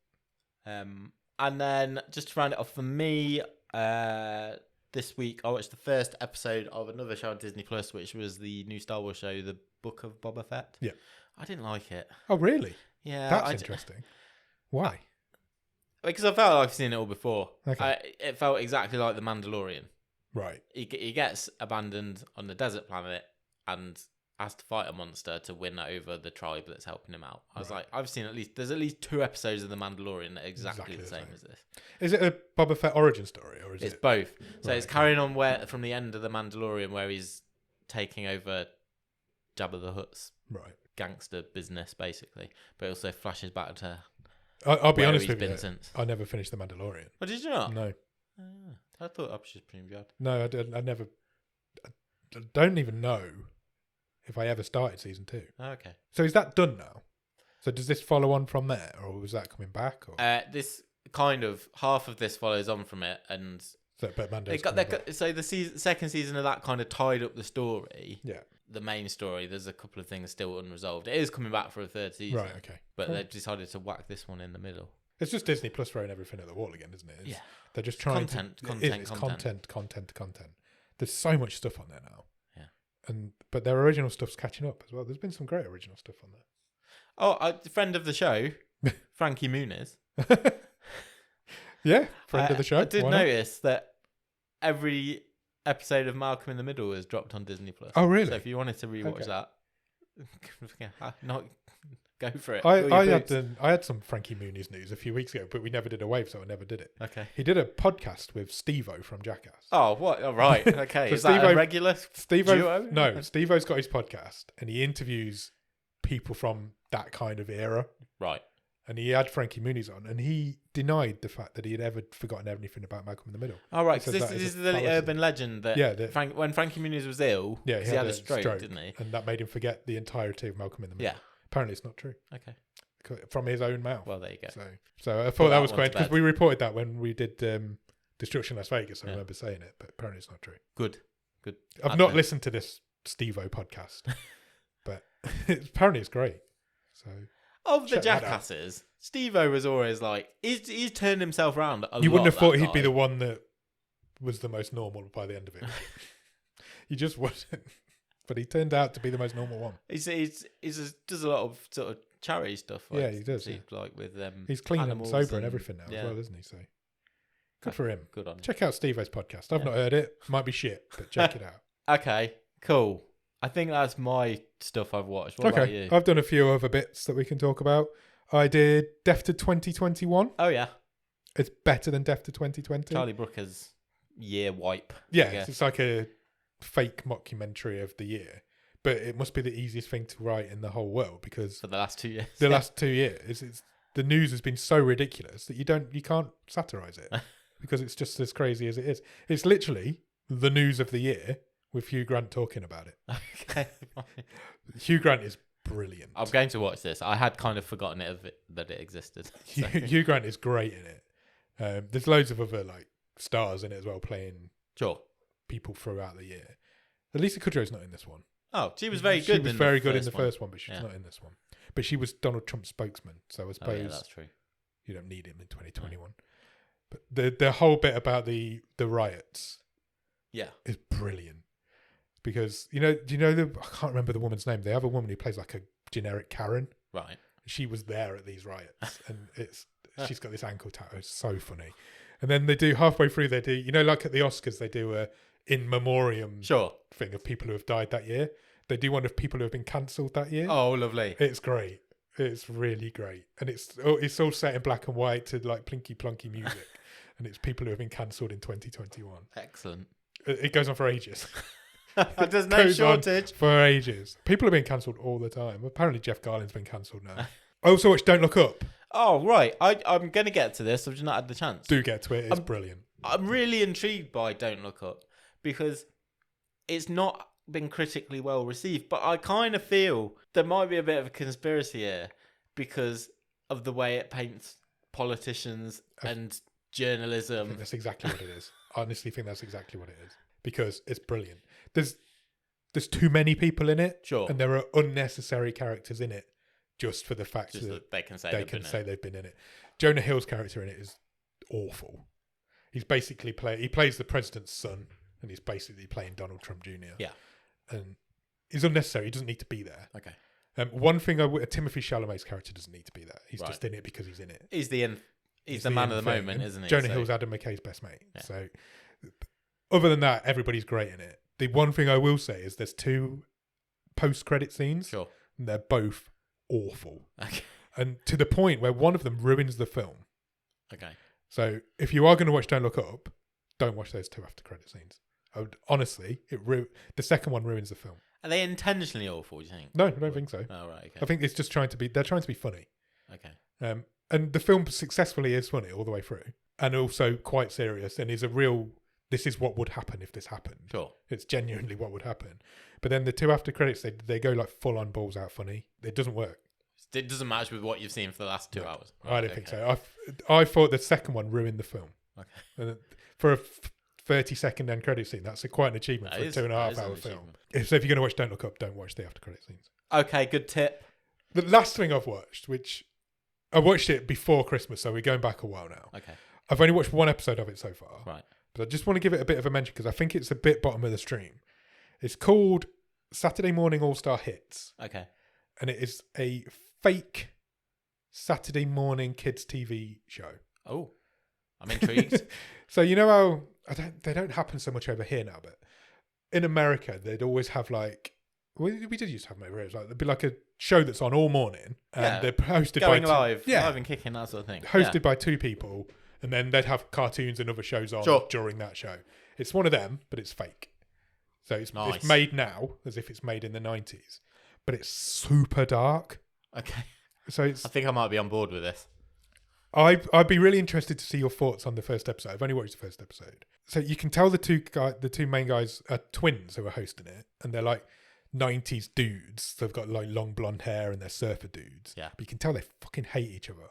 And then just to round it off for me, this week I watched the first episode of another show on Disney Plus, which was the new Star Wars show, The Book of Boba Fett. Yeah. I didn't like it. Oh, really? Yeah. That's interesting. Why? Because I felt like I've seen it all before. Okay. It felt exactly like The Mandalorian. Right. He gets abandoned on the desert planet and has to fight a monster to win over the tribe that's helping him out. I was like, there's at least 2 episodes of The Mandalorian that are exactly the same as this. Is it a Boba Fett origin story or is It's it both. So Right, it's okay. carrying on from the end of The Mandalorian where he's taking over Jabba the Hutt's right? gangster business, basically. But it also flashes back to I'll be where honest he's with you. been since. I never finished The Mandalorian. Oh, did you not? No, I thought that was just pretty good. no, I never. I don't even know if I ever started season 2. Okay. So is that done now? So does this follow on from there, or was that coming back? Or This kind of half of this follows on from it, and so, but Mando's they coming back. so the second season of that kind of tied up the story. Yeah. The main story. There's a couple of things still unresolved. It is coming back for a third season. Right. Okay. But Cool. they've decided to whack this one in the middle. It's just Disney Plus throwing everything at the wall again, isn't it? Yeah. They're just trying Content. It's content. There's so much stuff on there now. Yeah. But their original stuff's catching up as well. There's been some great original stuff on Oh, a friend of the show, Frankie Muniz. there. Yeah, friend of the show. I did Why not? notice that every episode of Malcolm in the Middle is dropped on Disney Plus. Oh, really? So if you wanted to rewatch Okay. that, not go for it. I had some Frankie Muniz news a few weeks ago, but we never did a wave, so I never did it. Okay. He did a podcast with Steve-O from Jackass. Oh, what? Oh, right. Okay. So Is that a Steve-O- regular Steve-O, duo? no, Steve-O's got his podcast, and he interviews people from that kind of era. Right. And he had Frankie Muniz on, and he denied the fact that he had ever forgotten anything about Malcolm in the Middle. Oh, right. He Because says this that is is a the fallacy. urban legend that, Yeah, when Frankie Muniz was ill, Yeah, 'cause he had a stroke, didn't he? And that made him forget the entirety of Malcolm in the Middle. Yeah. Apparently, it's not true Okay. from his own mouth. Well, there you go. So I thought Put that that was one quite to because bed. we reported that when we did Destruction Las Vegas. I Yeah. remember saying it, but apparently it's not true. Good. I've not listened to this Steve-O podcast, but apparently it's great. So Of the Check that out. Jackasses, Steve-O was always like, he's turned himself around a lot. you wouldn't have thought that he'd be guy. the one that was the most normal by the end of it. He just wasn't, but he turned out to be the most normal one. He does a lot of sort of charity stuff. Like, Yeah, he does, Like with He's clean animals and sober and everything now yeah. as well, isn't he? So good for him. Good on him. Check out Steve-O's podcast. I've Yeah. not heard it. Might be shit, but check it out. Okay, cool. I think that's my stuff I've watched. What about you? I've done a few other bits that we can talk about. I did Death to 2021. Oh yeah, It's better than Death to 2020. Charlie Brooker's year wipe. I Yeah, guess. it's like a fake mockumentary of the year. But it must be the easiest thing to write in the whole world because For the last 2 years. the last 2 years, the news has been so ridiculous that you can't satirize it because it's just as crazy as it is. It's literally the news of the year with Hugh Grant talking about it. Okay. Hugh Grant is brilliant. I'm going to watch this. I had kind of forgotten that it existed. So. Hugh Grant is great in it. There's loads of other like stars in it as well, playing people throughout the year. Lisa Kudrow's not in this one. Oh, she was very good. She was very good in the first one, but she's not in this one. But she was Donald Trump's spokesman, so I suppose that's true. You don't need him in 2021. But the whole bit about the riots, is brilliant. Because do you know I can't remember the woman's name. They have a woman who plays like a generic Karen. Right. She was there at these riots, and she's got this ankle tattoo. It's so funny. And then they do halfway through. They do like at the Oscars they do a in memoriam thing of people who have died that year. They do one of people who have been cancelled that year. Oh, lovely! It's great. It's really great, and it's all set in black and white to like plinky plonky music, and it's people who have been cancelled in 2021. Excellent. It goes on for ages. There's no shortage. For ages. People have been cancelled all the time. Apparently Jeff Garlin's been cancelled now. I also watched Don't Look Up. Oh, right. I'm going to get to this. I've just not had the chance. Do get to it. It's brilliant. I'm really intrigued by Don't Look Up because it's not been critically well received, but I kind of feel there might be a bit of a conspiracy here because of the way it paints politicians and journalism. I think that's exactly what it is. I honestly think that's exactly what it is because it's brilliant. There's too many people in it, and there are unnecessary characters in it just for the fact that they can say they've been in it. Jonah Hill's character in it is awful. He's basically he plays the president's son, and he's basically playing Donald Trump Jr. Yeah, and it's unnecessary. He doesn't need to be there. Okay. One thing Timothy Chalamet's character doesn't need to be there. He's just in it because he's in it. He's the man of the moment, isn't he? Jonah Hill's Adam McKay's best mate. Yeah. So, other than that, everybody's great in it. The one thing I will say is there's 2 post-credit scenes. Sure. And they're both awful. Okay. And to the point where one of them ruins the film. Okay. So if you are going to watch Don't Look Up, don't watch those 2 after-credit scenes. Honestly, the second one ruins the film. Are they intentionally awful, do you think? No, I don't think so. Oh, right, okay. I think it's just they're trying to be funny. Okay. And the film successfully is funny all the way through. And also quite serious and is a real... This is what would happen if this happened. Sure. It's genuinely what would happen. But then the 2 after credits, they go like full on balls out funny. It doesn't work. It doesn't match with what you've seen for the last 2 hours. Right, I don't think so. I thought the second one ruined the film. Okay. And for a 30-second end credit scene, that's quite an achievement for a 2.5 hour film. So if you're going to watch Don't Look Up, don't watch the after credit scenes. Okay, good tip. The last thing I've watched, which I watched it before Christmas, so we're going back a while now. Okay. I've only watched 1 episode of it so far. Right. But I just want to give it a bit of a mention because I think it's a bit bottom of the stream. It's called Saturday Morning All-Star Hits. Okay. And it is a fake Saturday morning kids TV show. Oh, I'm intrigued. So you know how they don't happen so much over here now, but in America they'd always have like we did used to have them over here. Like there'd be like a show that's on all morning and they're hosted going by live and kicking, that sort of thing. Hosted by 2 people. And then they'd have cartoons and other shows on during that show. It's one of them, but it's fake. So it's made now as if it's made in the 90s. But it's super dark. Okay. So I think I might be on board with this. I'd be really interested to see your thoughts on the first episode. I've only watched the first episode. So you can tell the 2 main guys are twins who are hosting it. And they're like 90s dudes. They've got like long blonde hair and they're surfer dudes. Yeah. But you can tell they fucking hate each other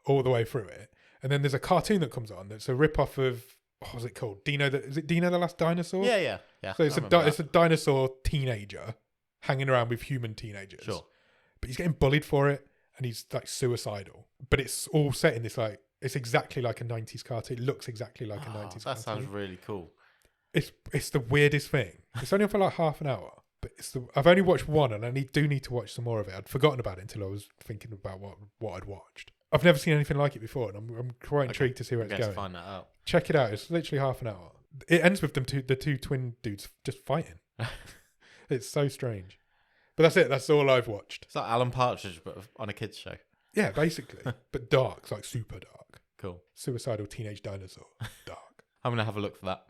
all the way through it. And then there's a cartoon that comes on that's a rip-off of, what was it called? Is it Dino the Last Dinosaur? Yeah. So it's a dinosaur teenager hanging around with human teenagers. Sure. But he's getting bullied for it, and he's like suicidal. But it's all set in this like, it's exactly like a 90s cartoon. It looks exactly like a 90s cartoon. That sounds really cool. It's the weirdest thing. It's only on for like half an hour. But I've only watched 1, and I do need to watch some more of it. I'd forgotten about it until I was thinking about what I'd watched. I've never seen anything like it before, and I'm quite intrigued to see where it's going. To find that out. Check it out. It's literally half an hour. It ends with the 2 twin dudes just fighting. It's so strange. But that's it. That's all I've watched. It's like Alan Partridge, but on a kids' show. Yeah, basically. But dark, like super dark. Cool. Suicidal teenage dinosaur. Dark. I'm gonna have a look for that.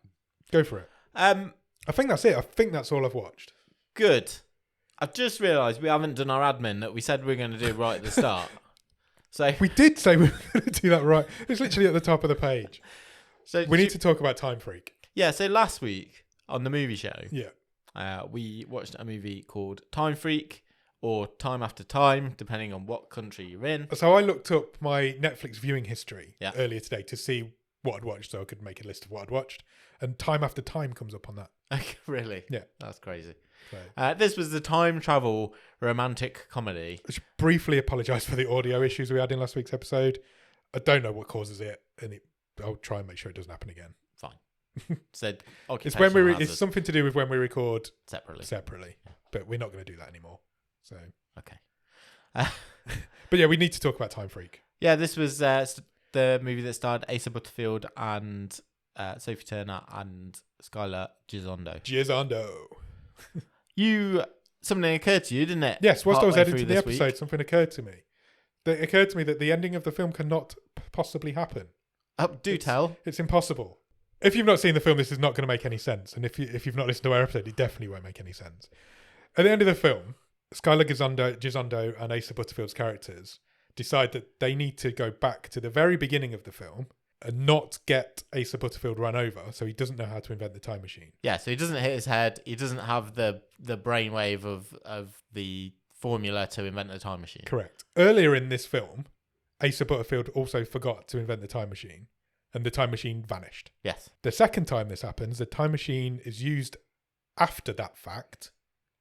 Go for it. I think that's it. I think that's all I've watched. Good. I've just realised we haven't done our admin that we said we were going to do right at the start. So we did say we were going to do that right. It's literally at the top of the page. So we need to talk about Time Freak. Yeah, so last week on the movie show, we watched a movie called Time Freak, or Time After Time, depending on what country you're in. So I looked up my Netflix viewing history Yeah. earlier today to see what I'd watched, so I could make a list of what I'd watched. And Time After Time comes up on that. Really? Yeah. That's crazy. So This was the time travel romantic comedy. I should briefly apologise for the audio issues we had in last week's episode. I don't know what causes it, and I'll try and make sure it doesn't happen again. Fine. Said It's when occupational it's hazard something to do with when we record separately. Yeah. but we're not going to do that anymore. So Okay. but yeah, we need to talk about Time Freak. Yeah, this was the movie that starred Asa Butterfield and Sophie Turner and Skylar Gisondo. Something occurred to you, didn't it? Yes, whilst I was Partway editing through the this episode, week? something occurred to me. It occurred to me that the ending of the film cannot possibly happen. Do tell. It's impossible. If you've not seen the film, this is not going to make any sense. And if you've not listened to our episode, it definitely won't make any sense. At the end of the film, Skylar Gisondo and Asa Butterfield's characters decide that they need to go back to the very beginning of the film and not get Asa Butterfield run over, so he doesn't know how to invent the time machine. Yeah, so he doesn't hit his head. He doesn't have the brainwave of the formula to invent the time machine. Correct. Earlier in this film, Asa Butterfield also forgot to invent the time machine, and the time machine vanished. Yes. The second time this happens, the time machine is used after that fact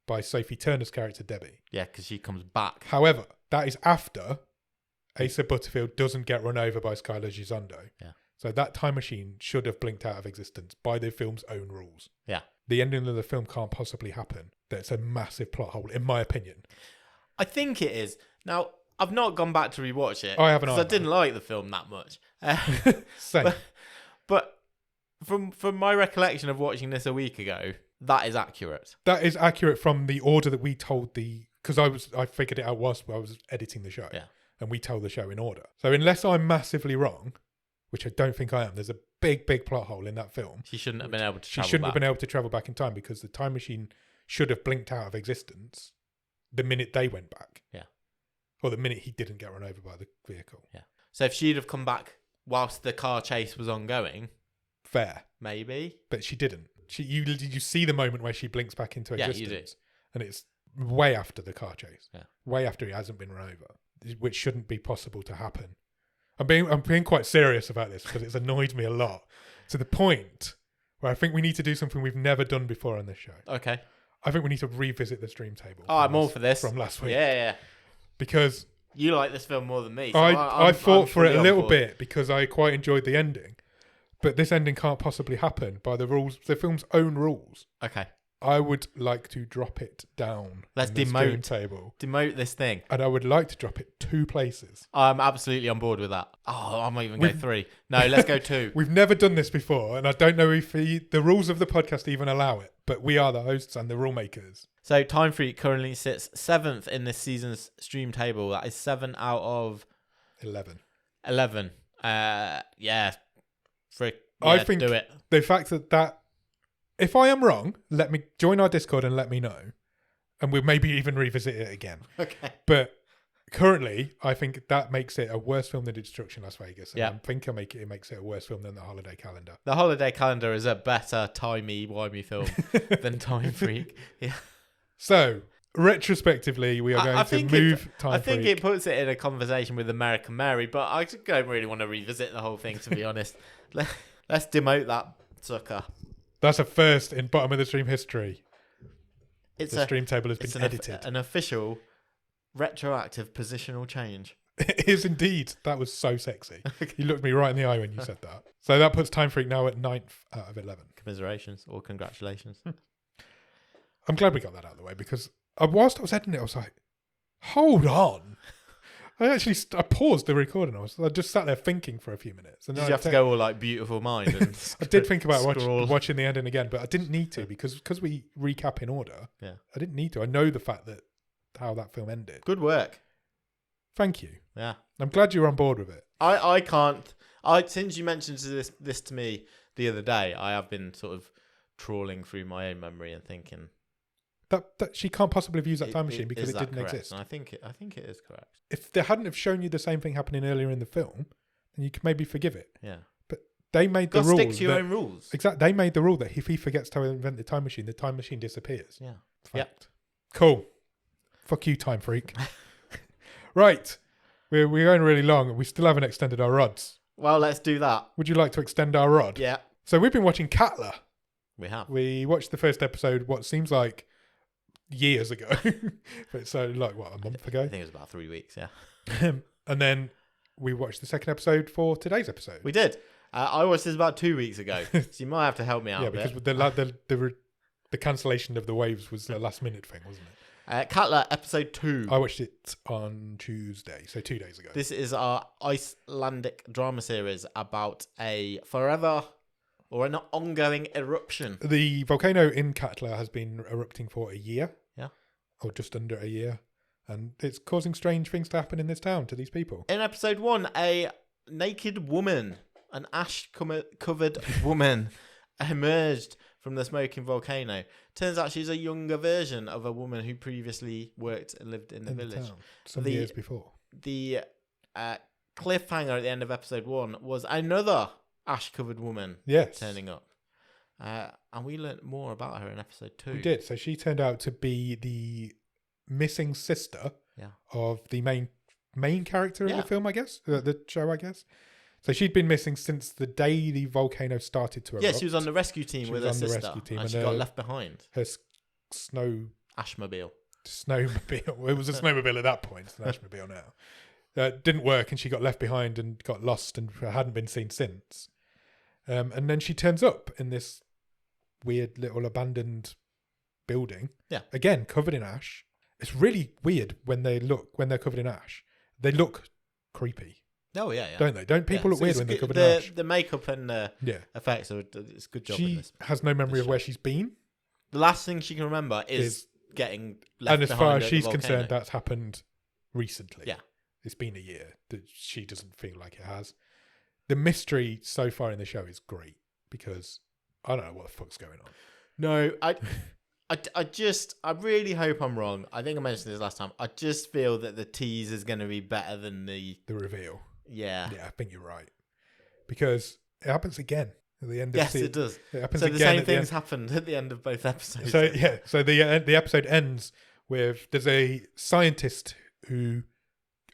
by Sophie Turner's character, Debbie. Yeah, because she comes back. However, that is after Asa Butterfield doesn't get run over by Skylar Gisondo. Yeah. So that time machine should have blinked out of existence by the film's own rules. Yeah. The ending of the film can't possibly happen. That's a massive plot hole, in my opinion. I think it is. Now, I've not gone back to rewatch it. I haven't because I either. didn't like the film that much. Same. But from my recollection of watching this a week ago, that is accurate. That is accurate from the order that we told because I figured it out whilst I was editing the show. Yeah. And we told the show in order. So unless I'm massively wrong, which I don't think I am, there's a big plot hole in that film. She shouldn't have been able to travel She shouldn't back. have been able to travel back in time because the time machine should have blinked out of existence the minute they went back. Yeah. Or the minute he didn't get run over by the vehicle. Yeah. So if she'd have come back whilst the car chase was ongoing, fair. Maybe. But she didn't. You see the moment where she blinks back into existence. Yeah, you do. And it's way after the car chase. Yeah. Way after he hasn't been run over, which shouldn't be possible to happen. I'm being quite serious about this because it's annoyed me a lot to the point where I think we need to do something we've never done before on this show. Okay. I think we need to revisit the stream table. Oh, I'm all for this. From last week. Yeah. Because you like this film more than me. So I fought for it a little board. bit because I quite enjoyed the ending. But this ending can't possibly happen by the film's own rules. Okay. I would like to drop it down. Let's on the demote stream table. Demote this thing. And I would like to drop it 2 places. I'm absolutely on board with that. Oh, I might even go 3. No, let's go 2. We've never done this before, and I don't know if the rules of the podcast even allow it, but we are the hosts and the rule makers. So Time Freak currently sits 7th in this season's stream table. That is 7 out of 11. 11. Yeah. Frick. I Yeah, think do it. the fact that if I am wrong, let me join our Discord and let me know, and we'll maybe even revisit it again. Okay. But currently, I think that makes it a worse film than Destruction Las Vegas. And Yeah. I think it makes it a worse film than The Holiday Calendar. The Holiday Calendar is a better timey-wimey film than Time Freak. Yeah. So, retrospectively, we are going to move Time I think Freak. it puts it in a conversation with American Mary, but I don't really want to revisit the whole thing, to be honest. Let's demote that sucker. That's a first in bottom of the stream history. The stream table has been edited. An official retroactive positional change. It is indeed. That was so sexy. You looked me right in the eye when you said that. So that puts Time Freak now at 9th out of 11. Commiserations or congratulations. I'm glad we got that out of the way because whilst I was editing it, I was like, hold on. I paused the recording. I just sat there thinking for a few minutes. And Did you have to go all like beautiful mind? And I did think about scroll. watching the ending again, but I didn't need to because we recap in order. Yeah, I didn't need to. I know the fact that how that film ended. Good work. Thank you. Yeah, I'm glad you're on board with it. I can't. Since you mentioned this to me the other day, I have been sort of trawling through my own memory and thinking that she can't possibly have used that time machine because it didn't correct? exist. And I think it is correct. If they hadn't have shown you the same thing happening earlier in the film, then you could maybe forgive it. Yeah. But they made the Got to rule. stick to your own rules. Exactly. They made the rule that if he forgets to invent the time machine disappears. Yeah. Fact. Cool. Fuck you, time freak. Right. We're going really long and we still haven't extended our rods. Well, let's do that. Would you like to extend our rod? Yeah. So we've been watching Katla. We have. We watched the first episode, what seems like years ago. But so like, what, a month ago? I think it was about 3 weeks, yeah. And then we watched the second episode for today's episode. We did. I watched this about 2 weeks ago, so you might have to help me out a bit. Because the cancellation of the waves was a last minute thing, wasn't it? Katla, episode 2. I watched it on Tuesday, so 2 days ago. This is our Icelandic drama series about a forever or an ongoing eruption. The volcano in Katla has been erupting for a year. Yeah. Or just under a year. And it's causing strange things to happen in this town to these people. In episode 1, a naked woman, an ash-covered woman, emerged from the smoking volcano. Turns out she's a younger version of a woman who previously worked and lived in the village. Town, some years before. The cliffhanger at the end of episode 1 was another ash-covered woman turning up. And we learnt more about her in episode 2. We did. So she turned out to be the missing sister of the main character of the film, I guess. The show, I guess. So she'd been missing since the day the volcano started to erupt. Yeah, she was on the rescue team with her sister. And she got left behind. Her snow... Ashmobile. Snowmobile. It was a snowmobile at that point. It's an Ashmobile now. Didn't work and she got left behind and got lost and hadn't been seen since. And then she turns up in this weird little abandoned building. Yeah. Again, covered in ash. It's really weird when they're covered in ash. They look creepy. Oh, yeah. Don't they? Don't people look weird when they're covered in ash? The makeup and effects, it's a good job in this. She has no memory of where she's been. The last thing she can remember is getting left behind. And as far as she's concerned, that's happened recently. Yeah. It's been a year that she doesn't feel like it has. The mystery so far in the show is great because I don't know what the fuck's going on. No, I really hope I'm wrong. I think I mentioned this last time. I just feel that the tease is going to be better than the reveal. Yeah. Yeah, I think you're right. Because it happens again at the end of Yes, it does. It happens so again the same things happened at the end of both episodes. So the episode ends with there's a scientist who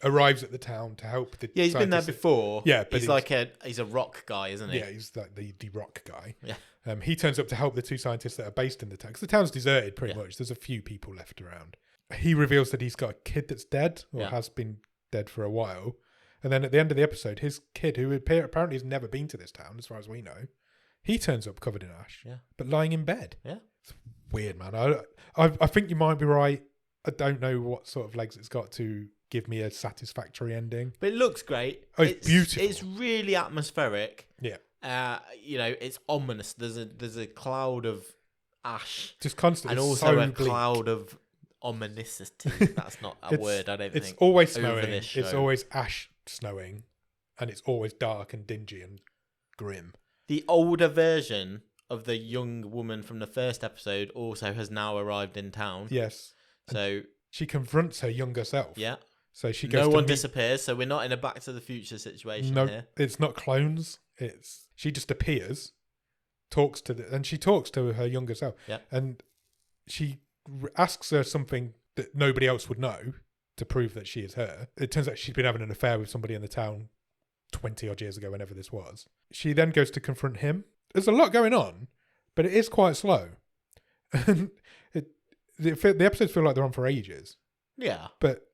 arrives at the town to help the he's been there before. Yeah, but he's a rock guy, isn't he? Yeah, he's like the rock guy. Yeah. He turns up to help the two scientists that are based in the town because the town's deserted pretty much. There's a few people left around. He reveals that he's got a kid that's dead or has been dead for a while. And then at the end of the episode, his kid, who apparently has never been to this town, as far as we know, he turns up covered in ash, but lying in bed. Yeah. It's weird, man. I think you might be right. I don't know what sort of legs it's got to give me a satisfactory ending. But it looks great. Oh, it's beautiful. It's really atmospheric. Yeah. It's ominous. There's a cloud of ash. Just constantly. And also a cloud of ominousity. That's not a word, I don't think. It's always snowing. It's always ash snowing. And it's always dark and dingy and grim. The older version of the young woman from the first episode also has now arrived in town. Yes. So she confronts her younger self. Yeah. So she goes. No one disappears, so we're not in a Back to the Future situation here. It's not clones. She just appears, and she talks to her younger self. Yeah. And she asks her something that nobody else would know to prove that she is her. It turns out she's been having an affair with somebody in the town 20 odd years ago, whenever this was. She then goes to confront him. There's a lot going on, but it is quite slow. And the episodes feel like they're on for ages. Yeah. But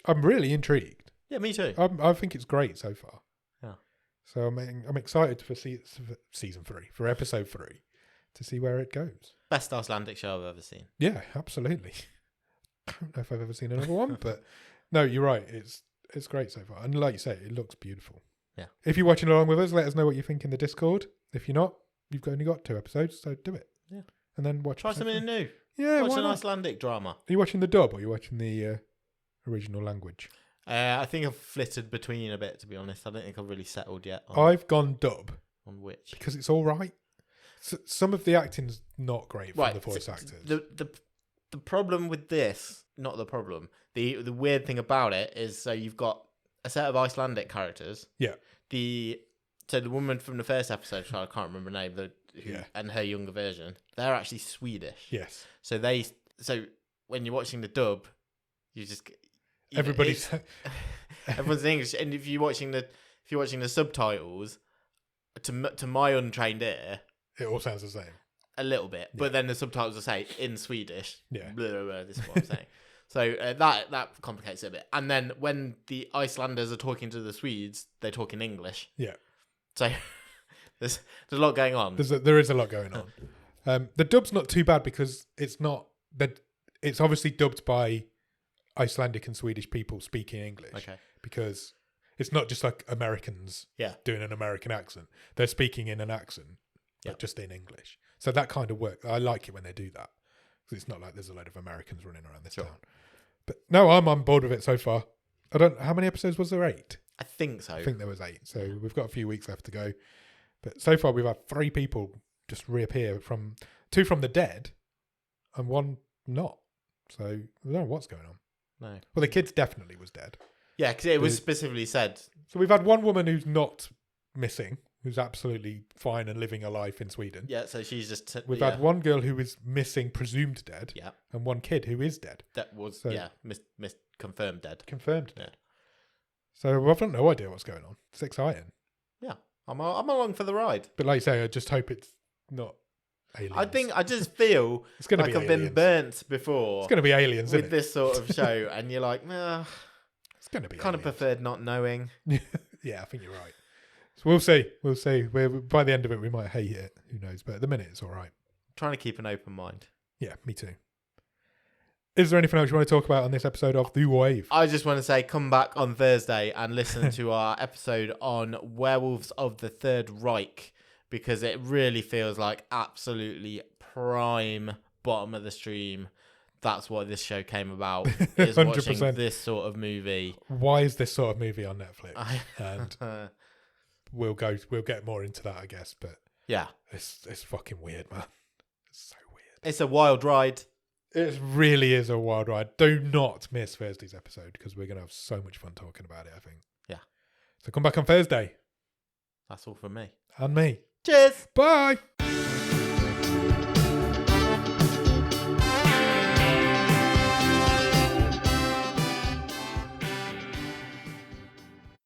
I'm really intrigued. Yeah, me too. I think it's great so far. Yeah. So I'm excited for season 3, for episode 3, to see where it goes. Best Icelandic show I've ever seen. Yeah, absolutely. I don't know if I've ever seen another one, but no, you're right. It's great so far. And like you say, it looks beautiful. Yeah. If you're watching along with us, let us know what you think in the Discord. If you're not, you've only got 2 episodes, so do it. Yeah. And then Try something new. Yeah, watch an Icelandic drama. Are you watching the dub or are you watching the original language? I think I've flitted between a bit, to be honest. I don't think I've really settled yet. I've gone dub. On which? Because it's all right. Some of the acting's not great from the voice actors. The problem with this, not the problem, the weird thing about it is, so you've got a set of Icelandic characters. Yeah. The So the woman from the first episode, I can't remember her name, and her younger version, they're actually Swedish. Yes. So when you're watching the dub, you just everyone's in English, and if you're watching the subtitles, to my untrained ear, it all sounds the same. A little bit, but then the subtitles will say in Swedish. Yeah. Blah, blah, blah, this is what I'm saying. So that complicates it a bit. And then when the Icelanders are talking to the Swedes, they talk in English. Yeah. So there's a lot going on. There is a lot going on. The dub's not too bad because it's obviously dubbed by Icelandic and Swedish people speaking English. Okay. Because it's not just like Americans doing an American accent. They're speaking in an accent, but just in English. So that kind of works. I like it when they do that. Because it's not like there's a load of Americans running around this town. But no, I'm on board with it so far. How many episodes was there? 8? I think so. I think there was 8. So we've got a few weeks left to go. But so far we've had 3 people just reappear 2 from the dead and 1 not. So I don't know what's going on. No. Well, the kid definitely was dead. Yeah, because it was specifically said. So we've had 1 woman who's not missing, who's absolutely fine and living a life in Sweden. Yeah, so she's just... We've had 1 girl who is missing, presumed dead. Yeah. And 1 kid who is dead. That was, confirmed dead. Confirmed dead. So I've got no idea what's going on. It's exciting. Yeah. I'm along for the ride. But like you say, I just hope it's not aliens. I just feel it's gonna like be I've been burnt before. It's going to be aliens, with isn't it? this sort of show, and you're like, nah, it's going to be kind of preferred not knowing. Yeah, I think you're right. So we'll see. We'll see. By the end of it, we might hate it. Who knows? But at the minute, it's all right. Trying to keep an open mind. Yeah, me too. Is there anything else you want to talk about on this episode of The Wave? I just want to say, come back on Thursday and listen to our episode on Werewolves of the Third Reich, because it really feels like absolutely prime bottom of the stream. That's what this show came about, is 100%. watching this sort of movie. Why is this sort of movie on Netflix? And we'll get more into that, I guess. But yeah, it's fucking weird, man. It's so weird. It's a wild ride. It really is a wild ride. Do not miss Thursday's episode because we're going to have so much fun talking about it, I think. Yeah. So come back on Thursday. That's all from me. And me. Cheers. Bye.